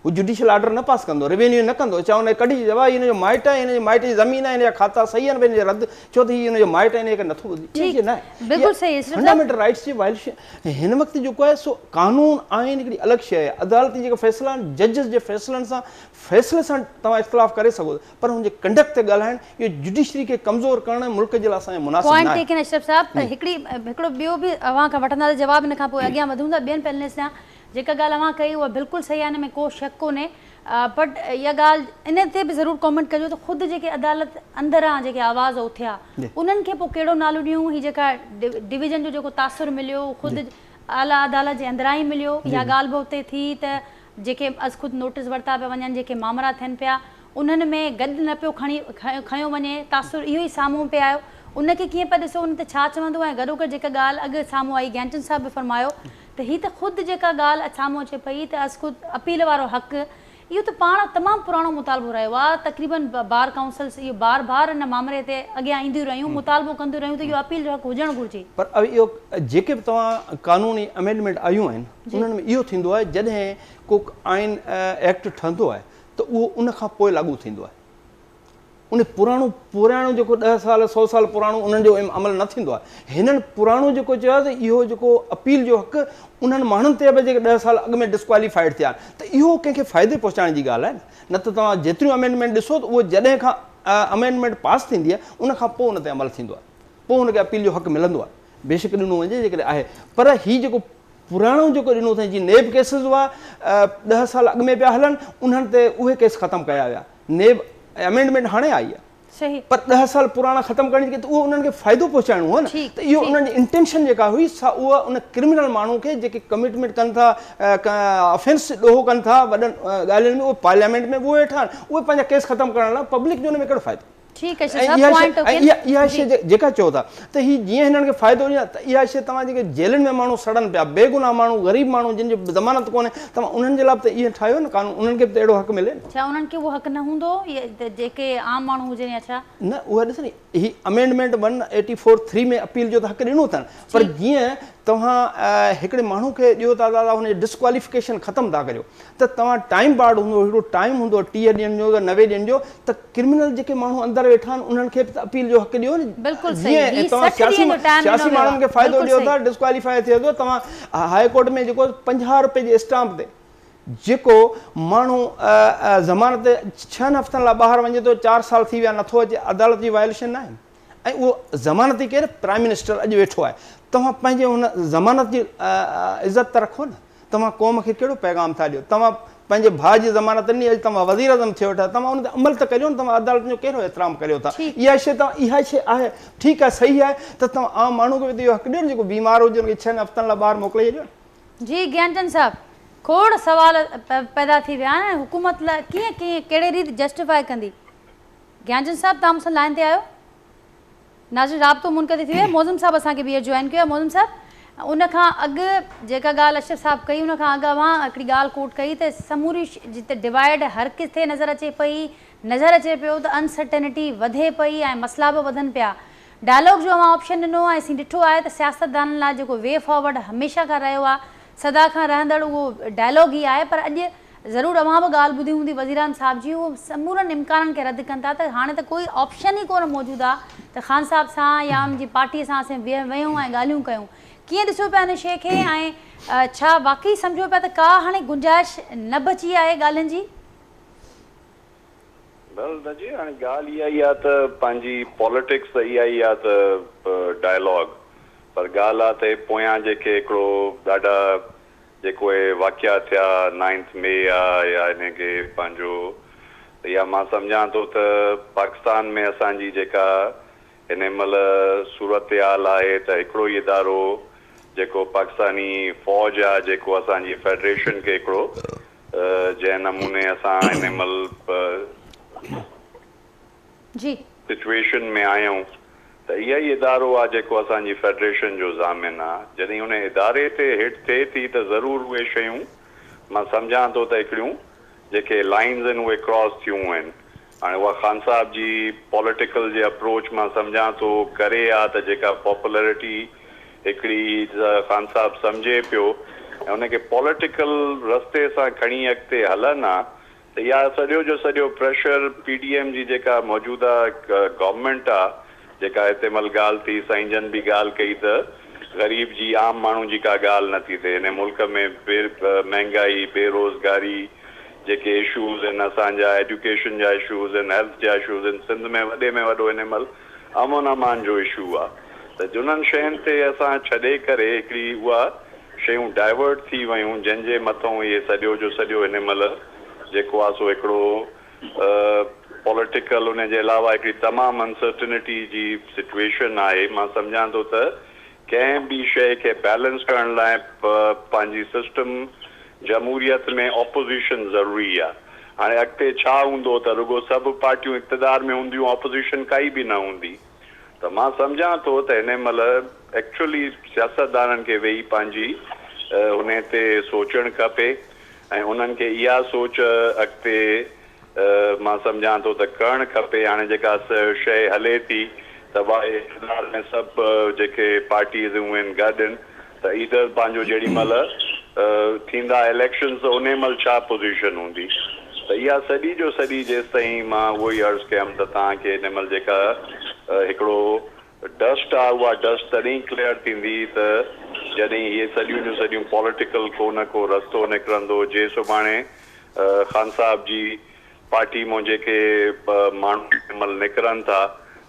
[SPEAKER 2] हू जुडिशियल ऑर्डर न पास कंदो, रेवेन्यू न कंदो, छा हुन कढी जवाब हिन जो माइट आहे, हिन जे माइट जी ज़मीन आहे, हिन जा खाता सही आहिनि, हिन जे रद्द छो त हीउ हिन जो माइट आहे, हिन खे नथो ॿुधी न आहे।
[SPEAKER 1] बिल्कुलु सही,
[SPEAKER 2] फंडामेंटल राइट्स जी वायलेशन हिन वक़्तु जेको आहे सो कानून आइन हिकिड़ी अलॻि शइ आहे, अदालती जेके फ़ैसिला आहिनि जजिस जे फ़ैसिलनि सां फ़ैसिले सां तव्हां इख़्तिलाफ़ करे सघो, पर हुनजे कंडक्ट ते ॻाल्हाइण इहो जुडिशरी खे कमज़ोर करणु मुल्क जे लाइ असांजे मुनासिब न आहे।
[SPEAKER 1] पॉइंट टेकन अशरफ साहब, हिकिड़ो ॿियो बि अव्हां खां वठंदासीं जवाब, हिन खां पोइ अॻियां वधूं था ॿियनि पैनलिस्ट सां। जेका ॻाल्हि अव्हां कई उहा बिल्कुलु सही आहे, हिन में को शक कोन्हे, बट इहा ॻाल्हि इन ते बि ज़रूरु कॉमेंट कजो त ख़ुदि जेके अदालत अंदरां जेके आवाज़ उथिया उन्हनि खे पोइ कहिड़ो नालो ॾियूं, हीअ जेका डिवीज़न जो जेको तासुर मिलियो ख़ुदि आला अदालत जे अंदरां ई मिलियो, इहा ॻाल्हि बि उते थी त जेके अॼु ख़ुदि नोटिस वरिता पिया वञनि, जेके मामला थियनि पिया उन्हनि में गॾु न पियो खयो वञे, तासुर इहो ई साम्हूं पिया आयो, उनखे कीअं पिया ॾिसो, उन ते छा चवंदो, ऐं गॾोगॾु जेका ॻाल्हि अॻु साम्हूं आई ज्ञानचंद साहिब बि फरमायो त हीअ त ख़ुदि जेका ॻाल्हि साम्हूं अचे पई त अॼु ख़ुदि अपील वारो हक़, इहो त पाण तमामु पुराणो मुतालबो रहियो आहे, तक़रीबन बार काउंसिल्स इहो बार बार हिन मामले ते अॻियां ईंदियूं रहियूं, मुतालबो कंदियूं रहियूं त इहो अपील जो हक़ हुजणु घुरिजे।
[SPEAKER 2] पर इहो जेके बि तव्हां कानूनी अमेंडमेंट आयूं आहिनि उन्हनि में इहो थींदो आहे जॾहिं को आइन एक्ट ठहंदो आहे त उहो उन खां पोइ लागू थींदो आहे, उन पुराणो जेको 10 साल 100 साल पुराणो उन्हनि जो अमल न थींदो आहे। हिननि पुराणो जेको चयो आहे त इहो जेको अपील जो हक़ उन्हनि माण्हुनि ते बि जेके 10 साल अॻु में डिस्क्वालीफाइड थिया त इहो कंहिंखे फ़ाइदे पहुचाइण जी ॻाल्हि आहे न त तव्हां जेतिरियूं अमेंडमेंट ॾिसो त उहो जॾहिं खां अमेंडमेंट पास थींदी आहे उन खां पोइ उन ते अमल थींदो आहे, पोइ हुनखे अपील जो हक़ मिलंदो आहे, बेशक ॾिनो वञे जेकॾहिं आहे। पर हीउ जेको पुराणो जेको ॾिनो अथई जीअं नेब केसिस हुआ 10 साल अॻु में पिया हलनि, उन्हनि ते उहे केस ख़तमु कया विया, नेब अमेंडमेंट हाणे आई आहे,
[SPEAKER 1] सही
[SPEAKER 2] पर 10 साल पुराना ख़त्म करणी के तो वो उन्हनि खे फ़ाइदो पहुचाइणो हो न
[SPEAKER 1] ठीक,
[SPEAKER 2] तो इहो उन्हनि जी इंटेंशन जेका हुई सा उहा उन क्रिमिनल माण्हू खे जेके कमिटमेंट कनि था ऑफेंस ॾोहो कनि था वॾनि ॻाल्हियुनि में उहे पार्लियामेंट में उहे वेठा आहिनि उहे पंहिंजा केस ख़त्म करण लाइ पब्लिक जो हुन में कहिड़ो फ़ाइदो
[SPEAKER 1] ठीक है सब पॉइंट ओके
[SPEAKER 2] इहा शइ जेका चओ था त ही जीअं हिननि खे फ़ाइदो ॾिया त इहा शइ तव्हां जेके जेलनि में माण्हू सड़नि पिया बेगुनाह माण्हू ग़रीब माण्हू जिन जो ज़मानत कोन्हे तव्हां उन्हनि जे लाइ त इहे ठाहियो न कानून उन्हनि खे बि त अहिड़ो हक़ मिले न
[SPEAKER 1] छा उन्हनि खे उहो हक़ न हूंदो जेके आम माण्हू हुजनि या छा
[SPEAKER 2] न उहा ॾिस नी ही अमेंडमेंट 184(3) में अपील जो त हक़ ॾिनो अथनि पर जीअं तव्हां हिकिड़े माण्हू खे ॾियो था दादा हुनजी डिस्क्वालिफिकेशन ख़तमु था करियो त तव्हां टाइम बार्ड हूंदो हिकिड़ो टाइम हूंदो 30 ॾींहंनि जो या 90 ॾींहंनि जो त क्रिमिनल जेके माण्हू अंदरि वेठा आहिनि उन्हनि खे बि त अपील जो हक़ ॾियो न
[SPEAKER 1] बिल्कुलु सही
[SPEAKER 2] जीअं तव्हां सियासी माण्हुनि खे फ़ाइदो ॾियो था डिस्क्वालीफाई थिए थो तव्हां हाई कोर्ट में जेको 50 रुपए जे स्टाम्प ते जेको माण्हू ज़मानत 6 हफ़्तनि लाइ ॿाहिरि वञे थो 4 साल थी विया नथो अचे अदालत जी वायलेशन न आहे ऐं उहो ज़मानती केरु प्राइम मिनिस्टर अॼु वेठो आहे तव्हां पंहिंजे हुन ज़मानत जी इज़त त रखो न तव्हां क़ौम खे कहिड़ो पैगाम था ॾियो तव्हां पंहिंजे भाउ जी ज़मानत ॾिनी अॼु तव्हां वज़ीर आज़म थियो वेठा तव्हां उन ते अमल त करियो न तव्हां अदालत जो कहिड़ो एतिराम करियो था इहा शइ तव्हां इहा शइ आहे ठीकु आहे सही आहे त तव्हां आम माण्हू खे बि इहो हक़ ॾियो न जेको बीमार हुजे हुनखे 6 हफ़्तनि लाइ ॿाहिरि मोकिले छॾियो
[SPEAKER 1] जी ज्ञानचंद साहब खोड़ सवाल पैदा थी विया आहिनि हुकूमत लाइ कीअं कीअं कहिड़े रीति जस्टिफाई कंदी ज्ञानचंद साहब तव्हां मूंसां लाइन ते आयो नाज़रीन राब्तो मुनक़िद थी वियो मौज़म साहब असांखे ॿीहर जॉइन कयो आहे मौज़म साहब उन खां अॻु जेका ॻाल्हि अशरफ साहब कई उन खां अॻु मां हिकिड़ी ॻाल्हि कोट कई त समूरी जिते डिवाइड हर किथे नज़र अचे पई नज़र अचे पियो त अनसर्टेनिटी वधे पई ऐं मसइला बि वधनि पिया डायलॉग जो मां ऑप्शन ॾिनो ऐं असीं ॾिठो आहे त सियासतदाननि लाइ जेको वे फॉर्वड हमेशह खां रहियो आहे सदा खां रहंदड़ उहो डायलॉग ई आहे पर अॼु ज़रूरु अवां बि ॻाल्हि ॿुधी हूंदी वज़ीरान साहब जी उहो समूरनि इम्काननि खे रद्द कनि था त हाणे त कोई ऑप्शन ई कोन मौजूदु आहे त ख़ान साहब सां या उनजी पार्टीअ सां असीं वियूं ऐं ॻाल्हियूं कयूं कीअं ॾिसो पिया हिन शइ खे ऐं छा वाक़ई सम्झो पिया त का हाणे गुंजाइश न बची आहे ॻाल्हियुनि जी
[SPEAKER 4] जी हाणे ॻाल्हि इहा ई आहे त पंहिंजी पॉलिटिक्स त इहा ई आहे त डायलॉग पर ॻाल्हि आहे त पोयां जेके हिकिड़ो ॾाढा जेको वाक़िया थिया 9 मई आहे या हिनखे पंहिंजो या मां सम्झां थो त पाकिस्तान में असांजी जेका हिन महिल सूरत हाल आहे त हिकिड़ो ई इदारो जेको पाकिस्तानी फ़ौज आहे जेको असांजी फेडरेशन खे हिकिड़ो जंहिं नमूने असां हिन महिल सिचुएशन में आहियूं त इहा ई इदारो आहे जेको असांजी फेडरेशन जो ज़ामिन आहे जॾहिं हुन इदारे ते हेठि थिए थी त ज़रूरु उहे शयूं मां सम्झां थो त हिकिड़ियूं जेके लाइन्स आहिनि उहे क्रॉस थियूं आहिनि हाणे उहा ख़ान साहब जी पॉलिटिकल जे अप्रोच मां सम्झां थो करे आहे त जेका पॉपुलरिटी हिकिड़ी ख़ान साहब सम्झे पियो ऐं हुनखे पॉलिटिकल रस्ते सां खणी अॻिते हलनि आहे त इहा सॼो जो सॼो प्रेशर PDM जी जेका मौजूदा गवर्नमेंट आहे जेका हिते महिल ॻाल्हि थी साईं जन बि ॻाल्हि कई त ग़रीब जी आम माण्हू जी का ॻाल्हि नथी थिए हिन मुल्क में महांगाई बेरोज़गारी जेके इशूज़ आहिनि असांजा एजुकेशन जा इशूज़ आहिनि हेल्थ जा इशूज़ आहिनि सिंध में वॾे में वॾो हिन महिल अमन अमान जो इशू आहे त उन्हनि शयुनि ते असां छॾे करे हिकिड़ी उहा शयूं डाइवर्ट थी वियूं जंहिंजे मथां इहे सॼो जो सॼो हिन महिल जेको आहे सो हिकिड़ो पॉलिटिकल उनजे अलावा हिकिड़ी तमामु अनसर्टनिटी जी सिचुएशन आहे मां सम्झां थो त कंहिं बि शइ खे बैलेंस करण लाइ पंहिंजी सिस्टम जमहूरियत में ऑपोज़िशन ज़रूरी आहे हाणे अॻिते छा हूंदो त रुगो सभु पार्टियूं इक़्तिदार में हूंदियूं ऑपोज़िशन काई बि न हूंदी त मां सम्झां थो त हिन महिल एक्चुअली सियासतदाननि खे वेही पंहिंजी हुन ते सोचणु खपे ऐं उन्हनि खे इहा सोच अॻिते मां सम्झां थो त करणु खपे हाणे जेका शइ हले थी त इक़्तिदार में सभु जेके पार्टीज़ आहिनि गॾु आहिनि त ईदर पंहिंजो जेॾी महिल थींदा इलेक्शन्स त उन महिल छा पोज़ीशन हूंदी त इहा सॼी जो सॼी जेसि ताईं मां उहो ई अर्ज़ु कयमि त तव्हांखे हिन महिल जेका हिकिड़ो डस्ट आहे उहा डस्ट तॾहिं क्लियर थींदी त जॾहिं इहे सॼियूं जो सॼियूं पॉलिटिकल को न को रस्तो निकिरंदो जे सुभाणे ख़ान साहब जी पार्टी मां जेके माण्हू हिन महिल निकिरनि था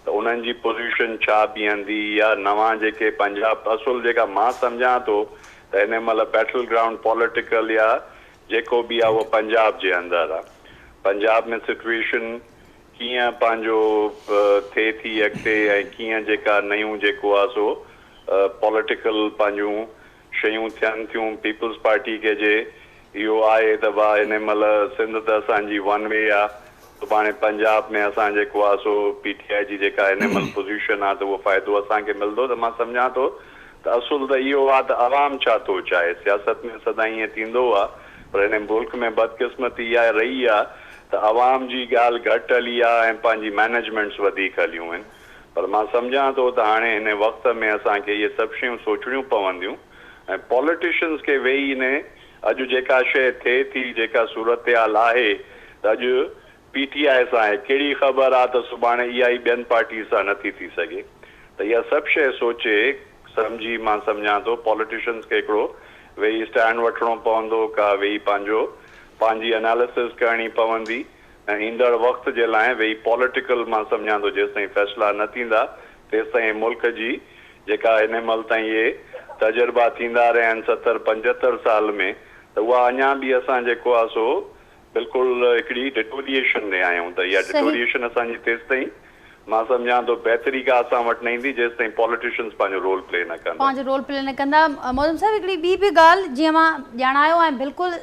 [SPEAKER 4] त उन्हनि जी पोज़ीशन छा बीहंदी या नवां जेके पंजाब असुल जेका मां सम्झां थो त हिन महिल बैटल ग्राउंड पॉलिटिकल या जेको बि आहे उहो पंजाब जे अंदरि आहे पंजाब में सिचुएशन कीअं पंहिंजो थिए थी अॻिते ऐं कीअं जेका नयूं जेको आहे सो पॉलिटिकल पंहिंजूं शयूं थियनि थियूं पीपल्स पार्टी खे जे इहो आहे त भाउ हिन महिल सिंध त असांजी वन वे आहे, सुभाणे पंजाब में असां जेको आहे सो PTI जी जेका हिन महिल पोज़ीशन आहे त उहो फ़ाइदो असांखे मिलंदो। त मां सम्झां थो त असुल त इहो आहे त आवाम छा थो चाहे। सियासत में सदाईं ईअं थींदो आहे, पर हिन मुल्क में बदकिस्मती इहा रही आहे त आवाम जी ॻाल्हि घटि हली आहे ऐं पंहिंजी मैनेजमेंट्स वधीक हलियूं आहिनि। पर मां सम्झां थो त हाणे हिन वक़्त में असांखे इहे सभु शयूं सोचणियूं पवंदियूं ऐं पॉलिटिशियन्स खे वेही ने अॼु जेका शइ थिए थी, जेका सूरत हाल आहे त अॼु PTI सां आहे, कहिड़ी ख़बर आहे त सुभाणे इहा ई ॿियनि पार्टी सां नथी थी सघे। त इहा सभु शइ सोचे सम्झी मां सम्झां थो पॉलिटिशियन्स खे हिकिड़ो वेही स्टैंड वठिणो पवंदो, का वेही पंहिंजी एनालिसिस करणी पवंदी ऐं ईंदड़ वक़्त जे लाइ वेही पॉलिटिकल मां सम्झां थो जेसि ताईं फ़ैसिला न थींदा तेसि ताईं मुल्क जी जेका हिन महिल ताईं इहे तजुर्बा थींदा रहिया आहिनि 70-75 साल में, त उहा अञा बि असां जेको आहे सो बिल्कुलु हिकिड़ी डिटोरिएशन में आहियूं। त इहा डिटोरिएशन असांजी तेसि ताईं मां सम्झां थो बहितरी का असां वटि न ईंदी जेसि ताईं पॉलिटिशियन्स पंहिंजो रोल प्ले न कंदा।
[SPEAKER 1] मौज़ूम साहिब हिकिड़ी ॿी ॻाल्हि जीअं मां ॼाणायो ऐं बिल्कुलु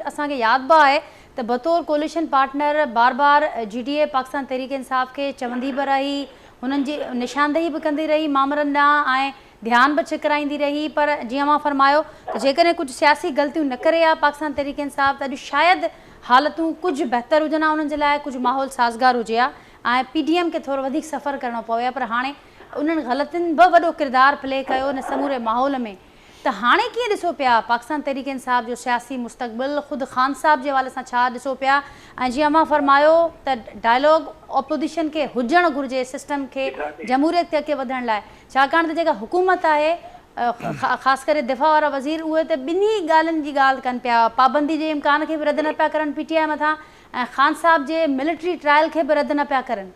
[SPEAKER 1] असांखे यादि बि आहे त बतौर कोलिशन पार्टनर बार बार GDA पाकिस्तान तहरीक इंसाफ़ खे चवंदी बि रही, हुननि जी निशानदेही बि कंदी रही मामरनि ॾांहुं ऐं ध्यानु बि छिकराईंदी रही। पर जीअं मां फरमायो त जेकॾहिं कुझु सियासी ग़लतियूं न करे आहे पाकिस्तान तहरीक इंसाफ़ त अॼु शायदि हालतूं कुझु बहितर हुजनि हा उन्हनि जे लाइ, कुझु माहौल साज़गार हुजे हा ऐं PDM खे थोरो वधीक सफ़र करिणो पवे हा। पर हाणे उन्हनि ग़लतियुनि बि वॾो किरदारु प्ले कयो हिन समूरे माहौल में। त हाणे कीअं ॾिसो पिया पाकिस्तान तहरीक इंसाफ़ जो सियासी मुस्तक़बिल, ख़ुदि ख़ान साहब जे हवाले सां छा ॾिसो पिया ऐं जीअं मां फरमायो त डायलॉग ऑपोजिशन खे हुजणु घुरिजे सिस्टम खे जमहूरियत खे अॻिते वधण लाइ, छाकाणि त जेका हुकूमत आहे ख़ासि करे दिफ़ा वारा वज़ीर उहे त ॿिन्ही ॻाल्हियुनि जी ॻाल्हि कनि पिया, पाबंदी जे इम्कान खे बि रद्द न पिया करनि PTI मथां ऐं ख़ान साहब जे मिलिट्री ट्रायल खे बि रद्द न पिया करनि।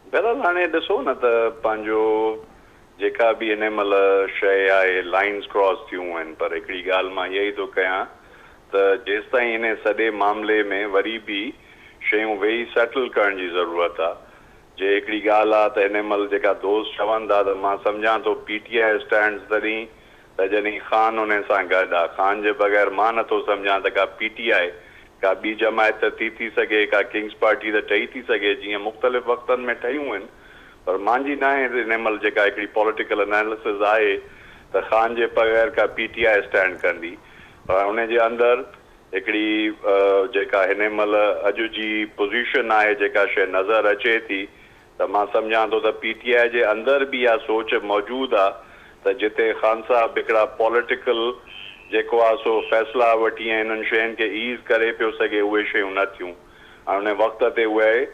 [SPEAKER 4] बहरहाल हाणे ॾिसो न त पंहिंजो जेका बि हिन महिल शइ आहे लाइन्स क्रॉस थियूं आहिनि, पर हिकिड़ी ॻाल्हि मां इहा ई थो कयां त जेसि ताईं हिन सॼे मामले में वरी बि शयूं वेही सेटल करण जी ज़रूरत आहे। जे हिकिड़ी ॻाल्हि आहे त हिन महिल जेका दोस्त चवनि था त मां सम्झां थो PTI स्टैंड्स तॾहिं त जॾहिं ख़ान हुन सां गॾु आहे। ख़ान जे बग़ैर मां नथो सम्झां त का PTI का ॿी जमायत थी सघे, का किंग्स पार्टी त ठही थी सघे जीअं मुख़्तलिफ़ वक़्तनि में ठहियूं आहिनि। पर मुंहिंजी न आहे हिन महिल जेका हिकिड़ी पॉलिटिकल एनालिसिस आहे त ख़ान जे बग़ैर का PTI स्टैंड कंदी, पर हुनजे अंदरि हिकिड़ी जेका हिन महिल अॼु जी पोज़ीशन आहे जेका शइ नज़र अचे थी त मां सम्झां थो त PTI जे अंदरि बि इहा सोच मौजूदु आहे त जिते ख़ान साहब हिकिड़ा पॉलिटिकल जेको आहे सो फ़ैसिला वठी ऐं हिननि शयुनि खे ईज़ करे पियो सघे उहे शयूं न थियूं ऐं हुन वक़्त ते उहे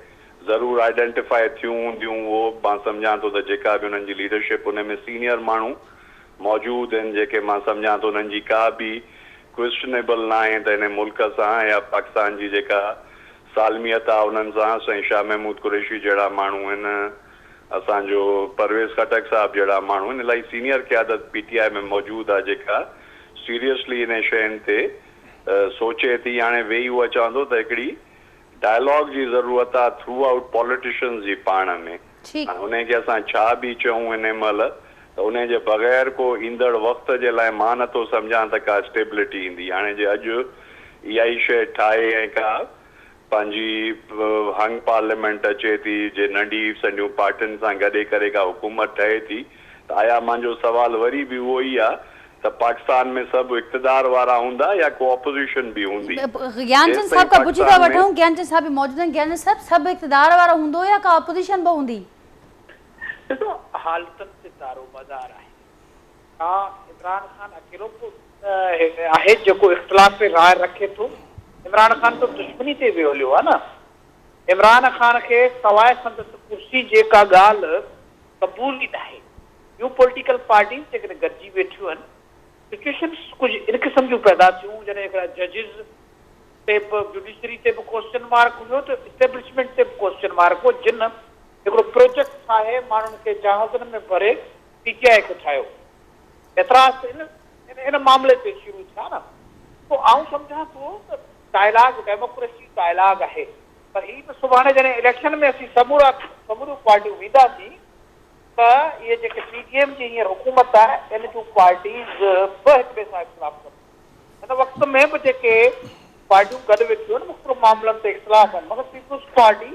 [SPEAKER 4] ज़रूरु आइडेंटिफाई थियूं हूंदियूं। उहो मां सम्झां थो त जेका बि हुननि जी लीडरशिप हुन में सीनियर माण्हू मौजूदु आहिनि जेके मां सम्झां थो हुननि जी का बि क्वेश्चनेबल न आहे त हिन मुल्क सां या पाकिस्तान जी जेका सालमियत आहे उन्हनि सां साईं शाह महमूद कुरैशी जहिड़ा माण्हू आहिनि, असांजो परवेज़ खटक साहब जहिड़ा माण्हू आहिनि, इलाही सीनियर क़यादत PTI में मौजूदु आहे जेका सीरियसली हिन शयुनि ते सोचे थी। हाणे वेही उहा चवंदो त हिकिड़ी डायलॉग जी ज़रूरत आहे थ्रू आउट पॉलिटिशियन्स जी पाण में। हुनखे असां छा बि चऊं हिन महिल त उनजे बग़ैर को ईंदड़ वक़्त जे लाइ मां नथो सम्झां त का स्टेबिलिटी ईंदी। हाणे जे अॼु इहा ई शइ ठाहे ऐं का पंहिंजी हंग पार्लियामेंट अचे थी जे नंढी सॼियूं पार्टियुनि सां गॾे करे का हुकूमत ठहे थी त आया मुंहिंजो सुवाल वरी बि उहो ई आहे त पाकिस्तान में सभु इक़्तिदार वारा हूंदा या को ऑपोजिशन बि हूंदी।
[SPEAKER 1] ज्ञानचंद साहब का पुछी था वठूं, ज्ञानचंद साहब भी मौजूद हैं। ज्ञानचंद साहब सभु इक़्तिदार वारा हूंदो या का ऑपोजिशन बि हूंदी?
[SPEAKER 3] ॾिसो हालतुनि ते दारोमदार आहे। हा इमरान खान अकेलो आहे जेको इख़्तिलाफ़ पे राय रखे थो। इमरान खान तो दुश्मनी ते बि हलियो आहे न। इमरान खान खे सवाइ संदसि कुर्सी जेका ॻाल्हि क़बूल ई न आहे। ॿियूं पॉलिटिकल पार्टी जेकॾहिं गॾिजी वेठियूं आहिनि सिचुएशन कुझु इन क़िस्म जूं पैदा थियूं जॾहिं हिकिड़ा जजिस ते बि जुडिशरी ते बि क्वेश्चन मार्क हुयो त इस्टेब्लिशमेंट ते बि क्वेश्चन मार्क हो जिन हिकिड़ो प्रोजेक्ट ठाहे माण्हुनि खे जहाज़नि में भरे PTI खे ठाहियो। एतिराज़ इन मामले ते शुरू थिया न। पोइ आउं सम्झां थो त डायलॉग डेमोक्रेसी डायलॉग आहे पर ही बि सुभाणे जॾहिं इलेक्शन में असीं समूरियूं पार्टियूं वेंदासीं त इहे जेके PDM जी हींअर हुकूमत आहे इन जूं पार्टीज़ बि हिक ॿिए सां इख़्तिलाफ़ कनि। हिन वक़्त में बि जेके पार्टियूं गॾु वेठियूं आहिनि मुख़्तलिफ़ मामलनि ते इख़्तिलाफ़ आहिनि, मगर पीपुल्स पार्टी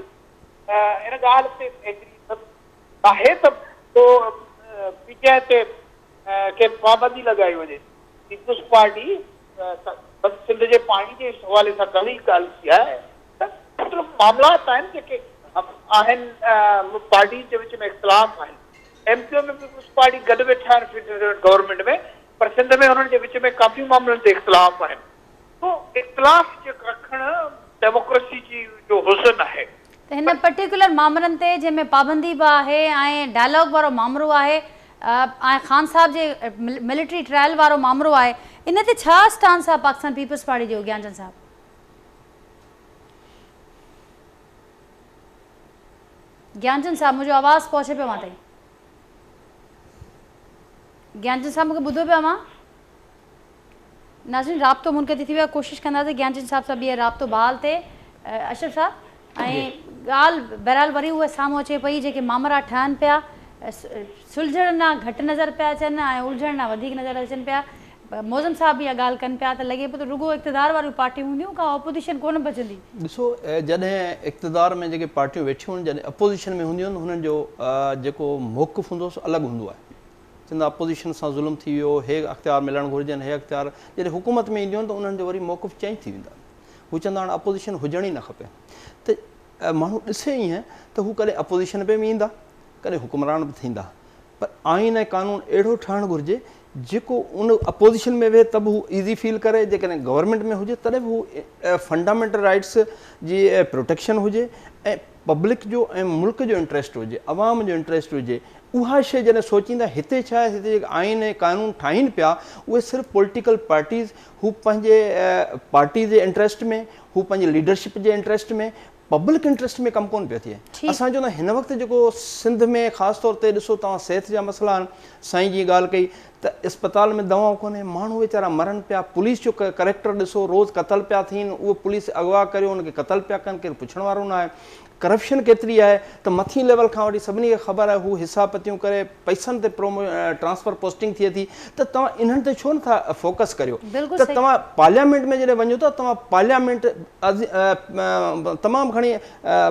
[SPEAKER 3] इन ॻाल्हि ते एग्री आहे त पोइ PTI ते खे पाबंदी लॻाई वञे। पीपुल्स पार्टी सिंध जे पाणी जे हवाले सां घणी ॻाल्हि थी आहे त मुख़्तलिफ़ मामलात आहिनि जेके आहिनि, पार्टी जे विच में इख़्तिलाफ़ आहिनि। MP में पीपुल्स पार्टी गॾु वेठा आहिनि गवर्नमेंट में, पर सिंध में हुननि जे विच में काफ़ी मामलनि ते इख़्तिलाफ़ आहिनि। तो इख़्तिलाफ़ रखणु डेमोक्रेसी जी जो हुस्न आहे।
[SPEAKER 1] त हिन पर्टिकुलर मामलनि ते जंहिंमें पाबंदी बि आहे ऐं डायलॉग वारो मामिलो आहे ऐं ख़ान साहब जे मिलिट्री ट्रायल वारो मामिलो आहे, इन ते छा स्टांस आहे पाकिस्तान पीपल्स पार्टी जो? ज्ञानचंद साहब, ज्ञानचंद साहब मुंहिंजो आवाज़ पहुचे पियो मां ताईं? ज्ञानचंद साहब मूंखे ॿुधो पियो मां? नाज़रीन राब्तो मुनक़िद थी वियो, कोशिशि कंदासीं ज्ञानचंद साहब सां ॿीहर राब्तो बहाल थिए। अशरफ साहब, ऐं ॻाल्हि बहरहाल वरी उहा साम्हूं अचे पई जेके मामला ठहनि पिया, सुलझण घटि नज़र पिया अचनि ऐं उलझण वधीक नज़र अचनि पिया। मौज़म साहब इहा ॻाल्हि कनि पिया त लॻे पियो त रुॻो इक़्तिदार वारियूं पार्टियूं हूंदियूं, का अपोज़िशन कोन बचंदी।
[SPEAKER 2] ॾिसो, जॾहिं इक़्तिदार में जेके पार्टियूं वेठियूं आहिनि, जॾहिं अपोज़िशन में हूंदियूं आहिनि, हुननि जो जेको मौक़िफ़ हूंदो सो अलॻि हूंदो आहे। चवंदा अपोज़िशन सां ज़ुल्म थी वियो, हे अख़्तियार मिलणु घुरिजनि, हे अख़्तियार। जॾहिं हुकूमत में ईंदियूं आहिनि त उन्हनि जो वरी मौक़िफ़ चेंज थी वेंदा आहिनि। हू चवंदा हाणे अपोज़िशन हुजण ई न खपे। त माण्हू ॾिसे ईअं त हू कॾहिं अपोज़िशन में बि ईंदा, कॾहिं हुकुमरान बि थींदा, पर आइन ऐं कानून अहिड़ो ठहणु घुरिजे जेको उन अपोज़िशन में वेहे त बि हू ईज़ी फील करे, जेकॾहिं गवर्नमेंट में हुजे तॾहिं बि हू फंडामेंटल राइट्स जी प्रोटेक्शन हुजे ऐं पब्लिक जो ऐं मुल्क जो इंट्रस्ट हुजे, अवाम जो इंट्रस्ट हुजे। उहा शइ जॾहिं सोचींदा हिते छा आहे, हिते जेके आइन ऐं कानून ठाहिनि पिया उहे सिर्फ़ु पॉलिटिकल पार्टीज़, हू पंहिंजे पार्टी जे इंट्रस्ट में, हू पंहिंजे लीडरशिप जे इंट्रस्ट में, पब्लिक इंट्रस्ट में कमु कोन पियो थिए। असां चवंदा हिन वक़्तु जेको सिंध में ख़ासि तौर ते ॾिसो तव्हां सिहत जा मसइला आहिनि, साईं जी ॻाल्हि कई त अस्पताल में दवाऊं कोन्हे, माण्हू वीचारा मरनि पिया। पुलिस जो करेक्टर ॾिसो, रोज़ु क़तल पिया थियनि, उहो पुलिस अगवा करियो उनखे क़तल पिया कनि, केरु पुछण वारो न आहे। करप्शन केतिरी आहे त मथीं लेवल खां वठी सभिनी खे ख़बर आहे, हू हिसाब पतियूं करे पैसनि ते ट्रांसफर पोस्टिंग थिए थी। त तव्हां इन्हनि ते छो नथा फोकस करियो? त तव्हां पार्लियामेंट में जॾहिं वञो था, तव्हां पार्लियामेंट तमामु घणी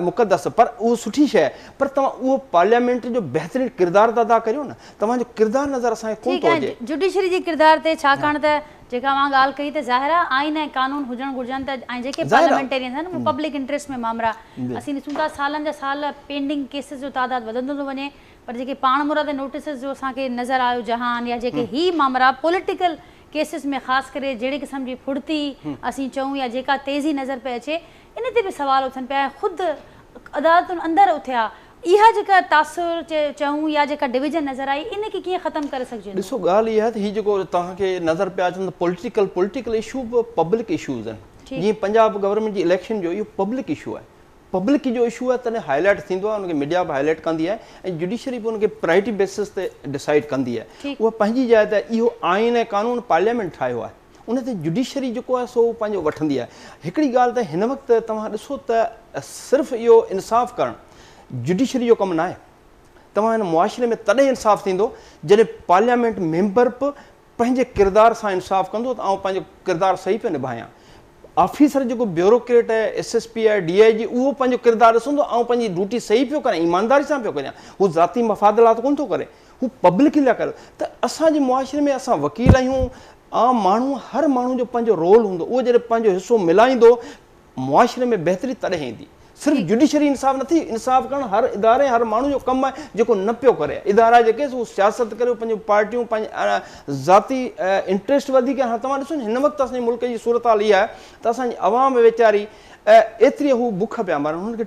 [SPEAKER 2] मुक़दस, पर उहो सुठी शइ आहे, पर तव्हां उहो पार्लियामेंट जो बहितरीनु किरदारु त अदा करियो न। तव्हांजो किरदारु नज़र असांखे कोन थो अचे
[SPEAKER 1] जुडिशरी जे किरदार ते, छाकाणि त जेका मां ॻाल्हि कई त ज़ाहिर आहे आइन ऐं कानून हुजणु घुरिजनि त, ऐं जेके पार्लियामेंटेरियन आहिनि उहे पब्लिक इंट्रस्ट में मामला असीं ॾिसूं था, सालनि जा साल पेंडिंग केसिस जो तादादु वधंदो थो वञे, पर जेके पाण मुराद नोटिसिस जो असांखे नज़र आयो जहान, या जेके ही मामला पॉलिटिकल केसिस में ख़ासि करे जहिड़े क़िस्म जी फुर्ती असीं चऊं या जेका तेज़ी नज़र पई अचे, इन ते बि सवाल उथनि पिया। ख़ुदि अदालतुनि अंदरि उथिया, इहा जेका तासुर चऊं या जेका डिवीजन नज़र आई, इन खे कीअं ख़तमु करे सघिजे?
[SPEAKER 2] ॾिसो, ॻाल्हि इहा आहे त हीउ जेको तव्हांखे नज़र पिया अचनि पॉलिटिकल इशू बि पब्लिक इशूज़ आहिनि। जीअं पंजाब गवर्नमेंट जी इलेक्शन जो इहो पब्लिक इशू आहे, पब्लिक जो इशू आहे, तॾहिं हाईलाइट थींदो आहे, उनखे मीडिया बि हाईलाइट कंदी आहे ऐं जुडिशरी बि उनखे प्रायोरिटी बेसिस ते डिसाइड कंदी आहे। उहा पंहिंजी जाइ ते इहो आइन ऐं कानून पार्लियामेंट ठाहियो आहे, उन ते जुडिशरी जेको आहे सो पंहिंजो वठंदी आहे। हिकिड़ी ॻाल्हि त हिन वक़्तु तव्हां ॾिसो त सिर्फ़ु इहो इंसाफ़ करणु जुडिशरी जो कमु न आहे। तव्हां हिन मुआशिरे में तॾहिं इंसाफ़ थींदो जॾहिं पार्लियामेंट मेंबर बि पंहिंजे किरदार सां इंसाफ़ कंदो त आउं पंहिंजो किरदारु सही पियो निभायां। ऑफिसर जेको ब्यूरोक्रेट आहे, SSP आहे, DIG, उहो पंहिंजो किरदारु ॾिसंदो, ऐं पंहिंजी ड्यूटी सही पियो करे, ईमानदारी सां पियो करियां, हू ज़ाती मफ़ादलात कोन थो करे, हू पब्लिक लाइ करे। त असांजे मुआशिरे में असां वकील आहियूं, आम माण्हू, हर माण्हू जो पंहिंजो रोल हूंदो, उहो जॾहिं पंहिंजो हिसो मिलाईंदो मुआशिरे में बहितरी तॾहिं ईंदी। सिर्फ़ु जुडिशरी इंसाफ़ नथी, इंसाफ़ करणु हर इदारे हर माण्हू जो कमु आहे जेको न पियो करे। इदारा जेके हू सियासत करे, पंहिंजूं पार्टियूं पंहिंजे ज़ाती इंट्रस्ट वधीक। हाणे तव्हां ॾिसो न हिन वक़्तु असांजे मुल्क जी सूरत हाल इहा आहे त असांजी अवाम वीचारी एतिरी हू बुख पिया मारनि, हुनखे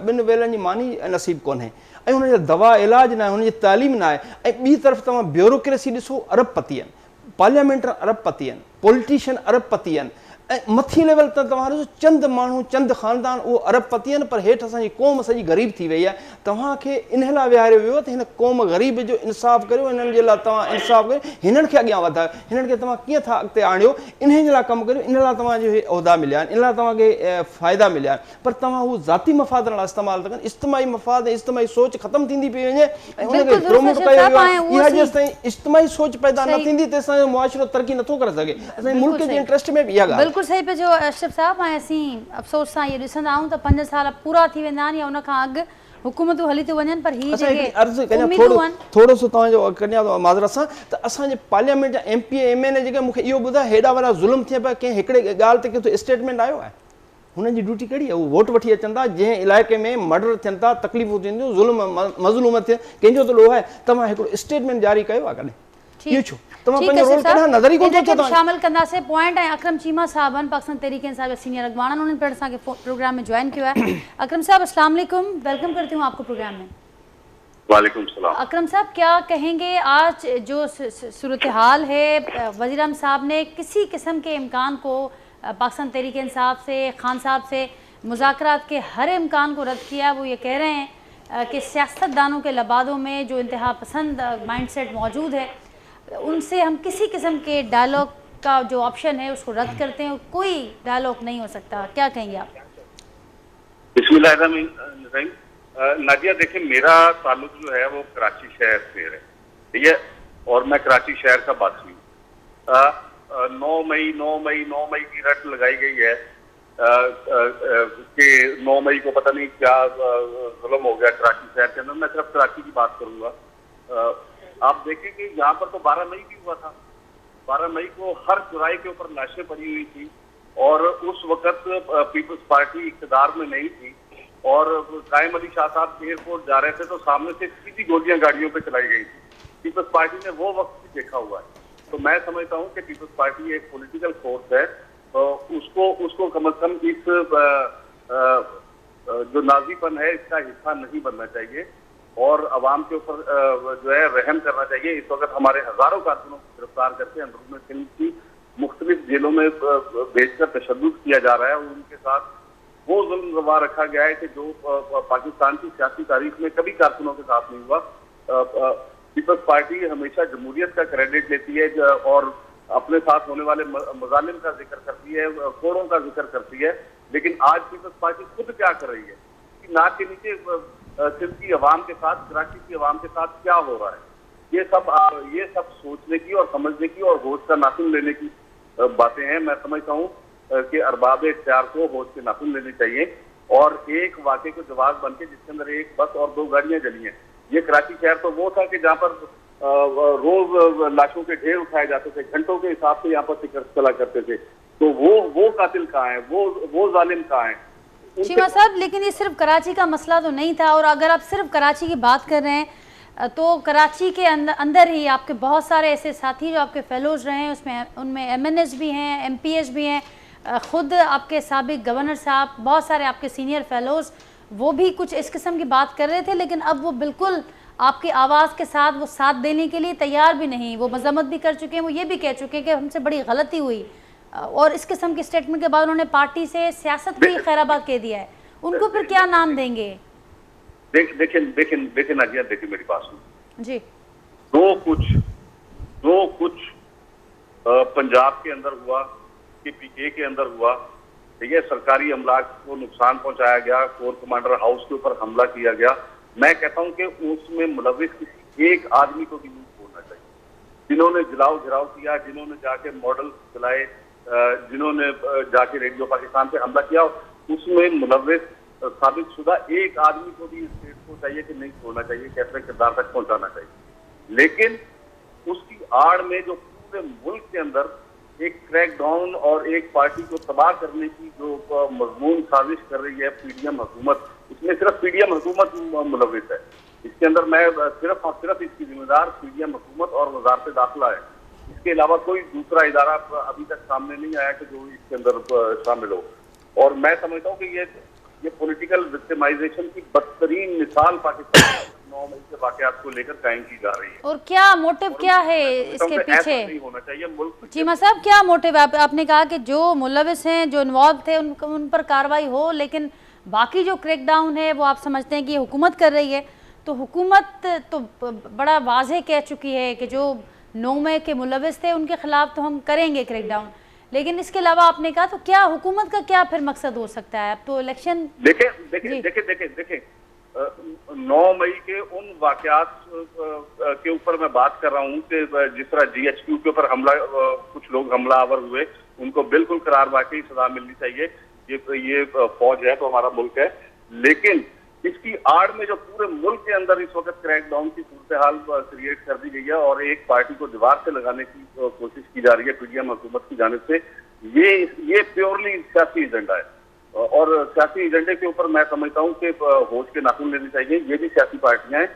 [SPEAKER 2] ॿिनि वेलनि जी मानी नसीबु कोन्हे, ऐं हुनजा दवा इलाज न आहे, हुनजी तालीम न आहे। ऐं ॿी तरफ़ तव्हां ब्यूरोक्रेसी ॾिसो, अरबपति आहिनि, पार्लियामेंटर अरबपति आहिनि, पॉलिटिशियन अरबपति आहिनि, मथी लेवल त तव्हां चंद माण्हू चंद ख़ानदान उहो अरबपति आहिनि, पर हेठि असांजी क़ौम सॼी ग़रीब थी वई आहे। तव्हांखे इन लाइ विहारियो वियो त हिन क़ौम ग़रीब जो इंसाफ़ करियो, हिननि जे लाइ तव्हां इंसाफ़ करियो, हिननि खे अॻियां वधायो, हिननि खे तव्हां कीअं था अॻिते आणियो, इन जे लाइ कमु करियो। इन लाइ तव्हांखे उहिदा मिलिया आहिनि, इन लाइ तव्हांखे फ़ाइदा मिलिया आहिनि, पर तव्हां उहो ज़ाती मफ़ादनि लाइ इस्तेमालु था कनि। इज्तिमाही मफ़ाद ऐं इज्तिमाही सोच ख़तमु थींदी पई वञे ऐं उनखे प्रोमोट कयो वियो आहे। इहा जेसिताईं इज्तिमाही सोच पैदा न थींदी तेसिताईं मुआशिरो तरक़ी नथो करे सघे। असांजे मुल्क जे इंट्रस्ट में बि इहा ॻाल्हि
[SPEAKER 1] बिल्कुलु सही पियो चयो अशरफ साहब। ऐं असीं अफ़सोस सां इहो ॾिसंदा आहियूं त 5 साल पूरा थी वेंदा आहिनि या उनखां अॻु हुकूमतूं हली थियूं वञनि, पर हीअ
[SPEAKER 2] थोरो सो तव्हांजो कन्या माज़रत सां त असांजे पार्लियामेंट जा MP MLA जेके मूंखे इहो ॿुधाए हेॾा वॾा ज़ुल्म थिए पिया, कंहिं हिकिड़े ॻाल्हि ते किथे स्टेटमेंट आयो आहे? हुननि जी ड्यूटी कहिड़ी आहे? उहो वोट वठी अचनि था, जंहिं इलाइक़े में मर्डर थियनि था, तकलीफ़ूं थियनि थियूं, ज़ुल्म मज़लूम थिए, कंहिंजो त ॾोह आहे, तव्हां हिकिड़ो स्टेटमेंट जारी कयो आहे कॾहिं? इहो छो तव्हां पंहिंजो रोल कॾहिं नज़र ई कोन थो अचे?
[SPEAKER 1] शामिल कंदासीं पॉइंट। ऐं अकरम चीमा साहब आहिनि पाकिस्तान तहरीक इंसाफ जा सीनियर अॻवान, उन्होंने पिण असांखे प्रोग्राम में ज्वाइन किया है। अकरम साहब अस्सलाम वालेकुम, वेलकम करती हूँ आपको प्रोग्राम में।
[SPEAKER 4] वालेकुम सलाम।
[SPEAKER 1] अकरम साहब क्या कहेंगे, आज जो सूरत हाल है, वज़ीर आज़म साहब ने किसी किस्म के इम्कान को पाकिस्तान तहरीक इंसाफ से, खान साहब से मुज़ाकरात के हर इम्कान को रद्द किया। वो ये कह रहे हैं कि सियासतदानों के लबादों में जो इंतहा पसंद माइंडसेट मौजूद है, उनसे हम किसी किस्म के डायलॉग का जो ऑप्शन है उसको रद्द करते हैं, कोई डायलॉग नहीं हो सकता। क्या कहेंगे आप?
[SPEAKER 5] बिस्मिल्लाहिर्रहमानिर्रहीम। नादिया देखिए, मेरा ताल्लुक जो है वो कराची शहर से है, ठीक है, और मैं कराची शहर का वासी हूँ। 9 मई की रट लगाई गई है कि 9 मई को पता नहीं क्या जुल्म हो गया कराची शहर के अंदर। मैं सिर्फ कराची की बात करूंगा। आप देखें कि यहाँ पर तो 12 मई भी हुआ था। 12 मई को हर चौराहे के ऊपर लाशें पड़ी हुई थी और उस वक्त पीपल्स पार्टी इक़्तिदार में नहीं थी और कायम अली शाह साहब एयरपोर्ट जा रहे थे तो सामने से सीधी गोलियां गाड़ियों पे चलाई गई थी। पीपल्स पार्टी ने वो वक्त भी देखा हुआ है। तो मैं समझता हूँ कि पीपल्स पार्टी एक पॉलिटिकल फोर्स है, उसको कम अज कम इस जो नाजीपन है इसका हिस्सा नहीं बनना चाहिए और अवाम के ऊपर जो है रहम करना चाहिए। इस वक्त हमारे हजारों कारकुनों को गिरफ्तार करके अंदरूनी सिंध की मुख्तलिफ जेलों में भेजकर तशद्दुद किया जा रहा है। उनके साथ वो जुल्म रवा रखा गया है कि जो पाकिस्तान की सियासी तारीख में कभी कारकुनों के साथ नहीं हुआ। पीपल्स पार्टी हमेशा जमहूरियत का क्रेडिट लेती है और अपने साथ होने वाले मजालिम का जिक्र करती है, कोड़ों का जिक्र करती है, लेकिन आज पीपल्स पार्टी खुद क्या कर रही है कि नाक के नीचे सिंध की अवाम के साथ, कराची की अवाम के साथ क्या हो रहा है, ये सब सोचने की और समझने की और होश का नाखून लेने की बातें हैं। मैं समझता हूँ कि अरबाब इख्तियार को होश के नाखून लेने चाहिए और एक वाक़े को जवाब बन के जिसके अंदर एक बस और 2 गाड़ियां जली हैं। ये कराची शहर तो वो था कि जहाँ पर रोज लाशों के ढेर उठाए जाते थे, घंटों के हिसाब से यहाँ पर चला करते थे। तो वो कातिल कहाँ है, वो जालिम कहाँ है?
[SPEAKER 1] चीमा साहब, लेकिन ये सिर्फ कराची का मसला तो नहीं था। और अगर आप सिर्फ कराची की बात कर रहे हैं तो कराची के अंदर ही आपके बहुत सारे ऐसे साथी जो आपके फेलोज रहे हैं, उनमें MNS भी हैं, MPS भी हैं, खुद आपके साबिक गवर्नर साहब, बहुत सारे आपके सीनियर फेलोज, वो भी कुछ इस किस्म की बात कर रहे थे। लेकिन अब वो बिल्कुल आपकी आवाज़ के साथ वो साथ देने के लिए तैयार भी नहीं। वो मजम्मत भी कर चुके हैं, वो ये भी कह चुके हैं कि हमसे बड़ी गलती हुई और इस किस्म के स्टेटमेंट के बाद उन्होंने पार्टी से सियासत भी खैराबाद कह दिया है। उनको फिर क्या नाम देंगे?
[SPEAKER 5] देखिए नाजिया, देखिए मेरी बात सुन
[SPEAKER 1] जी।
[SPEAKER 5] दो कुछ पंजाब के अंदर हुआ, KPK के अंदर हुआ, ठीक है, सरकारी अमलाक को नुकसान पहुंचाया गया, कोर कमांडर हाउस के ऊपर हमला किया गया। मैं कहता हूं कि उसमें मुलविस किसी एक आदमी को भी नहीं छोड़ना चाहिए। जिन्होंने जलाओ घिराव किया, जिन्होंने जाके मॉडल चलाए, जिन्होंने जाके रेडियो पाकिस्तान पे हमला किया, उसमें मुलविस साबित शुदा एक आदमी को भी इस स्टेट को चाहिए कि नहीं छोड़ना चाहिए, कैसे किरदार तक पहुंचाना चाहिए। लेकिन उसकी आड़ में जो पूरे मुल्क के अंदर एक क्रैकडाउन और एक पार्टी को तबाह करने की जो मजमून साजिश कर रही है PDM हुकूमत, इसमें सिर्फ PDM हुकूमत मुलविस है। इसके अंदर मैं सिर्फ और सिर्फ इसकी जिम्मेदार PDM हुकूमत और वजारत दाखिला है। इसके अलावा कोई दूसरा इदारा अभी तक सामने नहीं आया कि जो इसके अंदर शामिल हो। और मैं समझता हूँ कि ये पॉलिटिकल विक्टिमाइजेशन की बदतरीन मिसाल पाकिस्तान 9 मई के वाकयात को लेकर कायम की जा रही है।
[SPEAKER 1] और क्या मोटिव क्या है इसके
[SPEAKER 5] ऐसा
[SPEAKER 1] पीछे?
[SPEAKER 5] नहीं होना चाहिए। मुल्क
[SPEAKER 1] चीमा साहब, क्या मोटिव है? आपने कहा कि जो मुलविस हैं, जो इन्वॉल्व थे, उन पर कार्रवाई हो, लेकिन बाकी जो क्रैकडाउन है वो आप समझते हैं कि हुकूमत कर रही है। तो हुकूमत तो बड़ा वाज़ेह कह चुकी है कि जो 9 मई के मुलविस थे उनके खिलाफ तो हम करेंगे क्रैकडाउन, लेकिन इसके अलावा आपने कहा तो क्या हुकूमत का क्या फिर मकसद हो सकता है? अब तो इलेक्शन
[SPEAKER 5] देखें 9 मई के उन वाकयात के ऊपर मैं बात कर रहा हूँ कि जिस तरह GHQ के ऊपर हमला, कुछ लोग हमलावर हुए, उनको बिल्कुल करार वाकई सजा मिलनी चाहिए। ये फौज है तो हमारा मुल्क है, लेकिन इसकी आड़ में जो पूरे मुल्क के अंदर इस वक्त क्रैकडाउन की सूरत हाल क्रिएट कर दी गई है और एक पार्टी को दीवार से लगाने की कोशिश की जा रही है पीडीएम हुकूमत की जानिब से, ये प्योरली सियासी एजेंडा है। और सियासी एजेंडे के ऊपर मैं समझता हूँ कि होश के नाखून लेने चाहिए। ये भी सियासी पार्टियां हैं,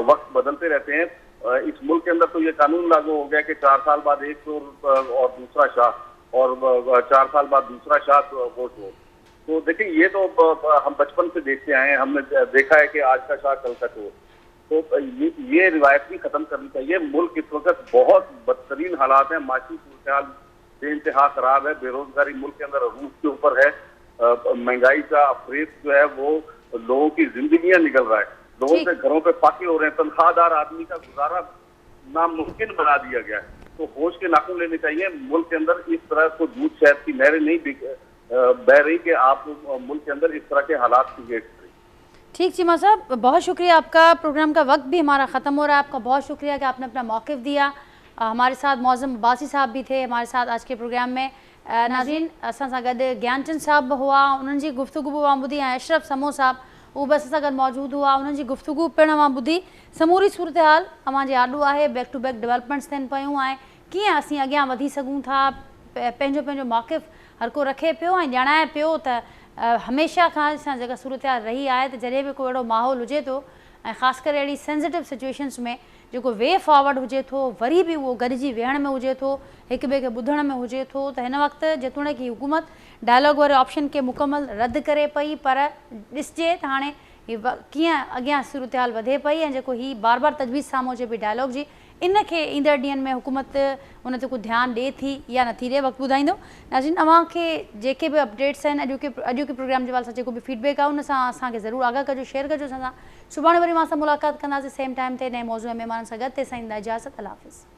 [SPEAKER 5] वक्त बदलते रहते हैं। इस मुल्क के अंदर तो ये कानून लागू हो गया कि 4 साल बाद एक और दूसरा शाह, और 4 साल बाद दूसरा शाह वोट हो। तो देखिए, ये तो हम बचपन से देखते आए हैं, हमने देखा है कि आज का शाह कल का चोर। तो ये रिवायत भी खत्म करनी चाहिए। मुल्क इस वक्त बहुत बदतरीन हालात है, माशी सूरत हाल बेइंतहा खराब है, बेरोजगारी मुल्क के अंदर रूफ के ऊपर है, महंगाई का अफरेज जो है वो लोगों की जिंदगियां निकल रहा है, लोगों के घरों पे फाके हो रहे हैं, तनख्वाहदार आदमी का गुजारा नामुमकिन बना दिया गया है। तो होश के नाखून लेने चाहिए। मुल्क के अंदर इस तरह को दूध शहद की नहरें नहीं बह रही कि आप मुल्क के अंदर इस तरह के हालात क्रिएट करें।
[SPEAKER 1] ठीक चीमा साहब, बहुत शुक्रिया। आपका प्रोग्राम का वक्त भी हमारा ख़त्म हो रहा है। आपका बहुत शुक्रिया कि आपने अपना मौक़िफ़ दिया। हमारे साथ मौज़म अब्बासी साहब भी थे हमारे साथ आज के प्रोग्राम में। नाज़रीन, असां सां गॾु ज्ञानचंद साहब हुआ, उन्हनि जी गुफ्तगू बि मां ॿुधी, ऐं अशरफ समो साहब उहो बि असां सां गॾु मौजूदु हुआ, उन्हनि जी गुफ्तगू पिणु मां ॿुधी। समूरी सूरत हाल अवां जे आॾो आहे, बैक टू बैक डेवलपमेंट्स थियनि पियूं ऐं कीअं असीं अॻियां वधी सघूं था, पंहिंजो पंहिंजो मौक़िफ़ हर को रखे पियो ऐं ॼाणाए पियो त हमेशह खां असां जेका सूरत हाल रही आहे त जॾहिं बि को अहिड़ो माहौल हुजे थो ऐं ख़ासि करे अहिड़ी सेंसिटिव सिचुएशन्स में जेको वे फॉर्वर्ड हुजे थो, वरी बि उहो गॾिजी वेहण में हुजे थो, हिक ॿिए खे ॿुधण में हुजे थो, त हिन वक़्तु जेतोणीकि हुकूमत डायलॉग वारे ऑप्शन खे मुकमल रद्द करे पई, पर ॾिसजे त हाणे कीअं अॻियां सूरत हाल वधे पई ऐं जेको ही बार बार तजवीज़ साम्हूं अचे पई डायलॉग जी, इन खे ईंदड़ ॾींहंनि में हुकूमत उन ते को ध्यानु ॾिए थी या नथी ॾिए, वक़्तु ॿुधाईंदो। नाज़रीन, अव्हांखे जेके बि अपडेट्स आहिनि अॼु के प्रोग्राम जे हवाले सां जेको बि फीडबैक आहे उन सां असांखे ज़रूरु आगाह कजो, शेयर कजो असां सां। सुभाणे वरी मां सां मुलाक़ात कंदासीं सेम टाइम ते नए मौज़ूअ में महिमाननि सां गॾु। तेसिताईं इजाज़त, अल्लाह हाफ़िज़।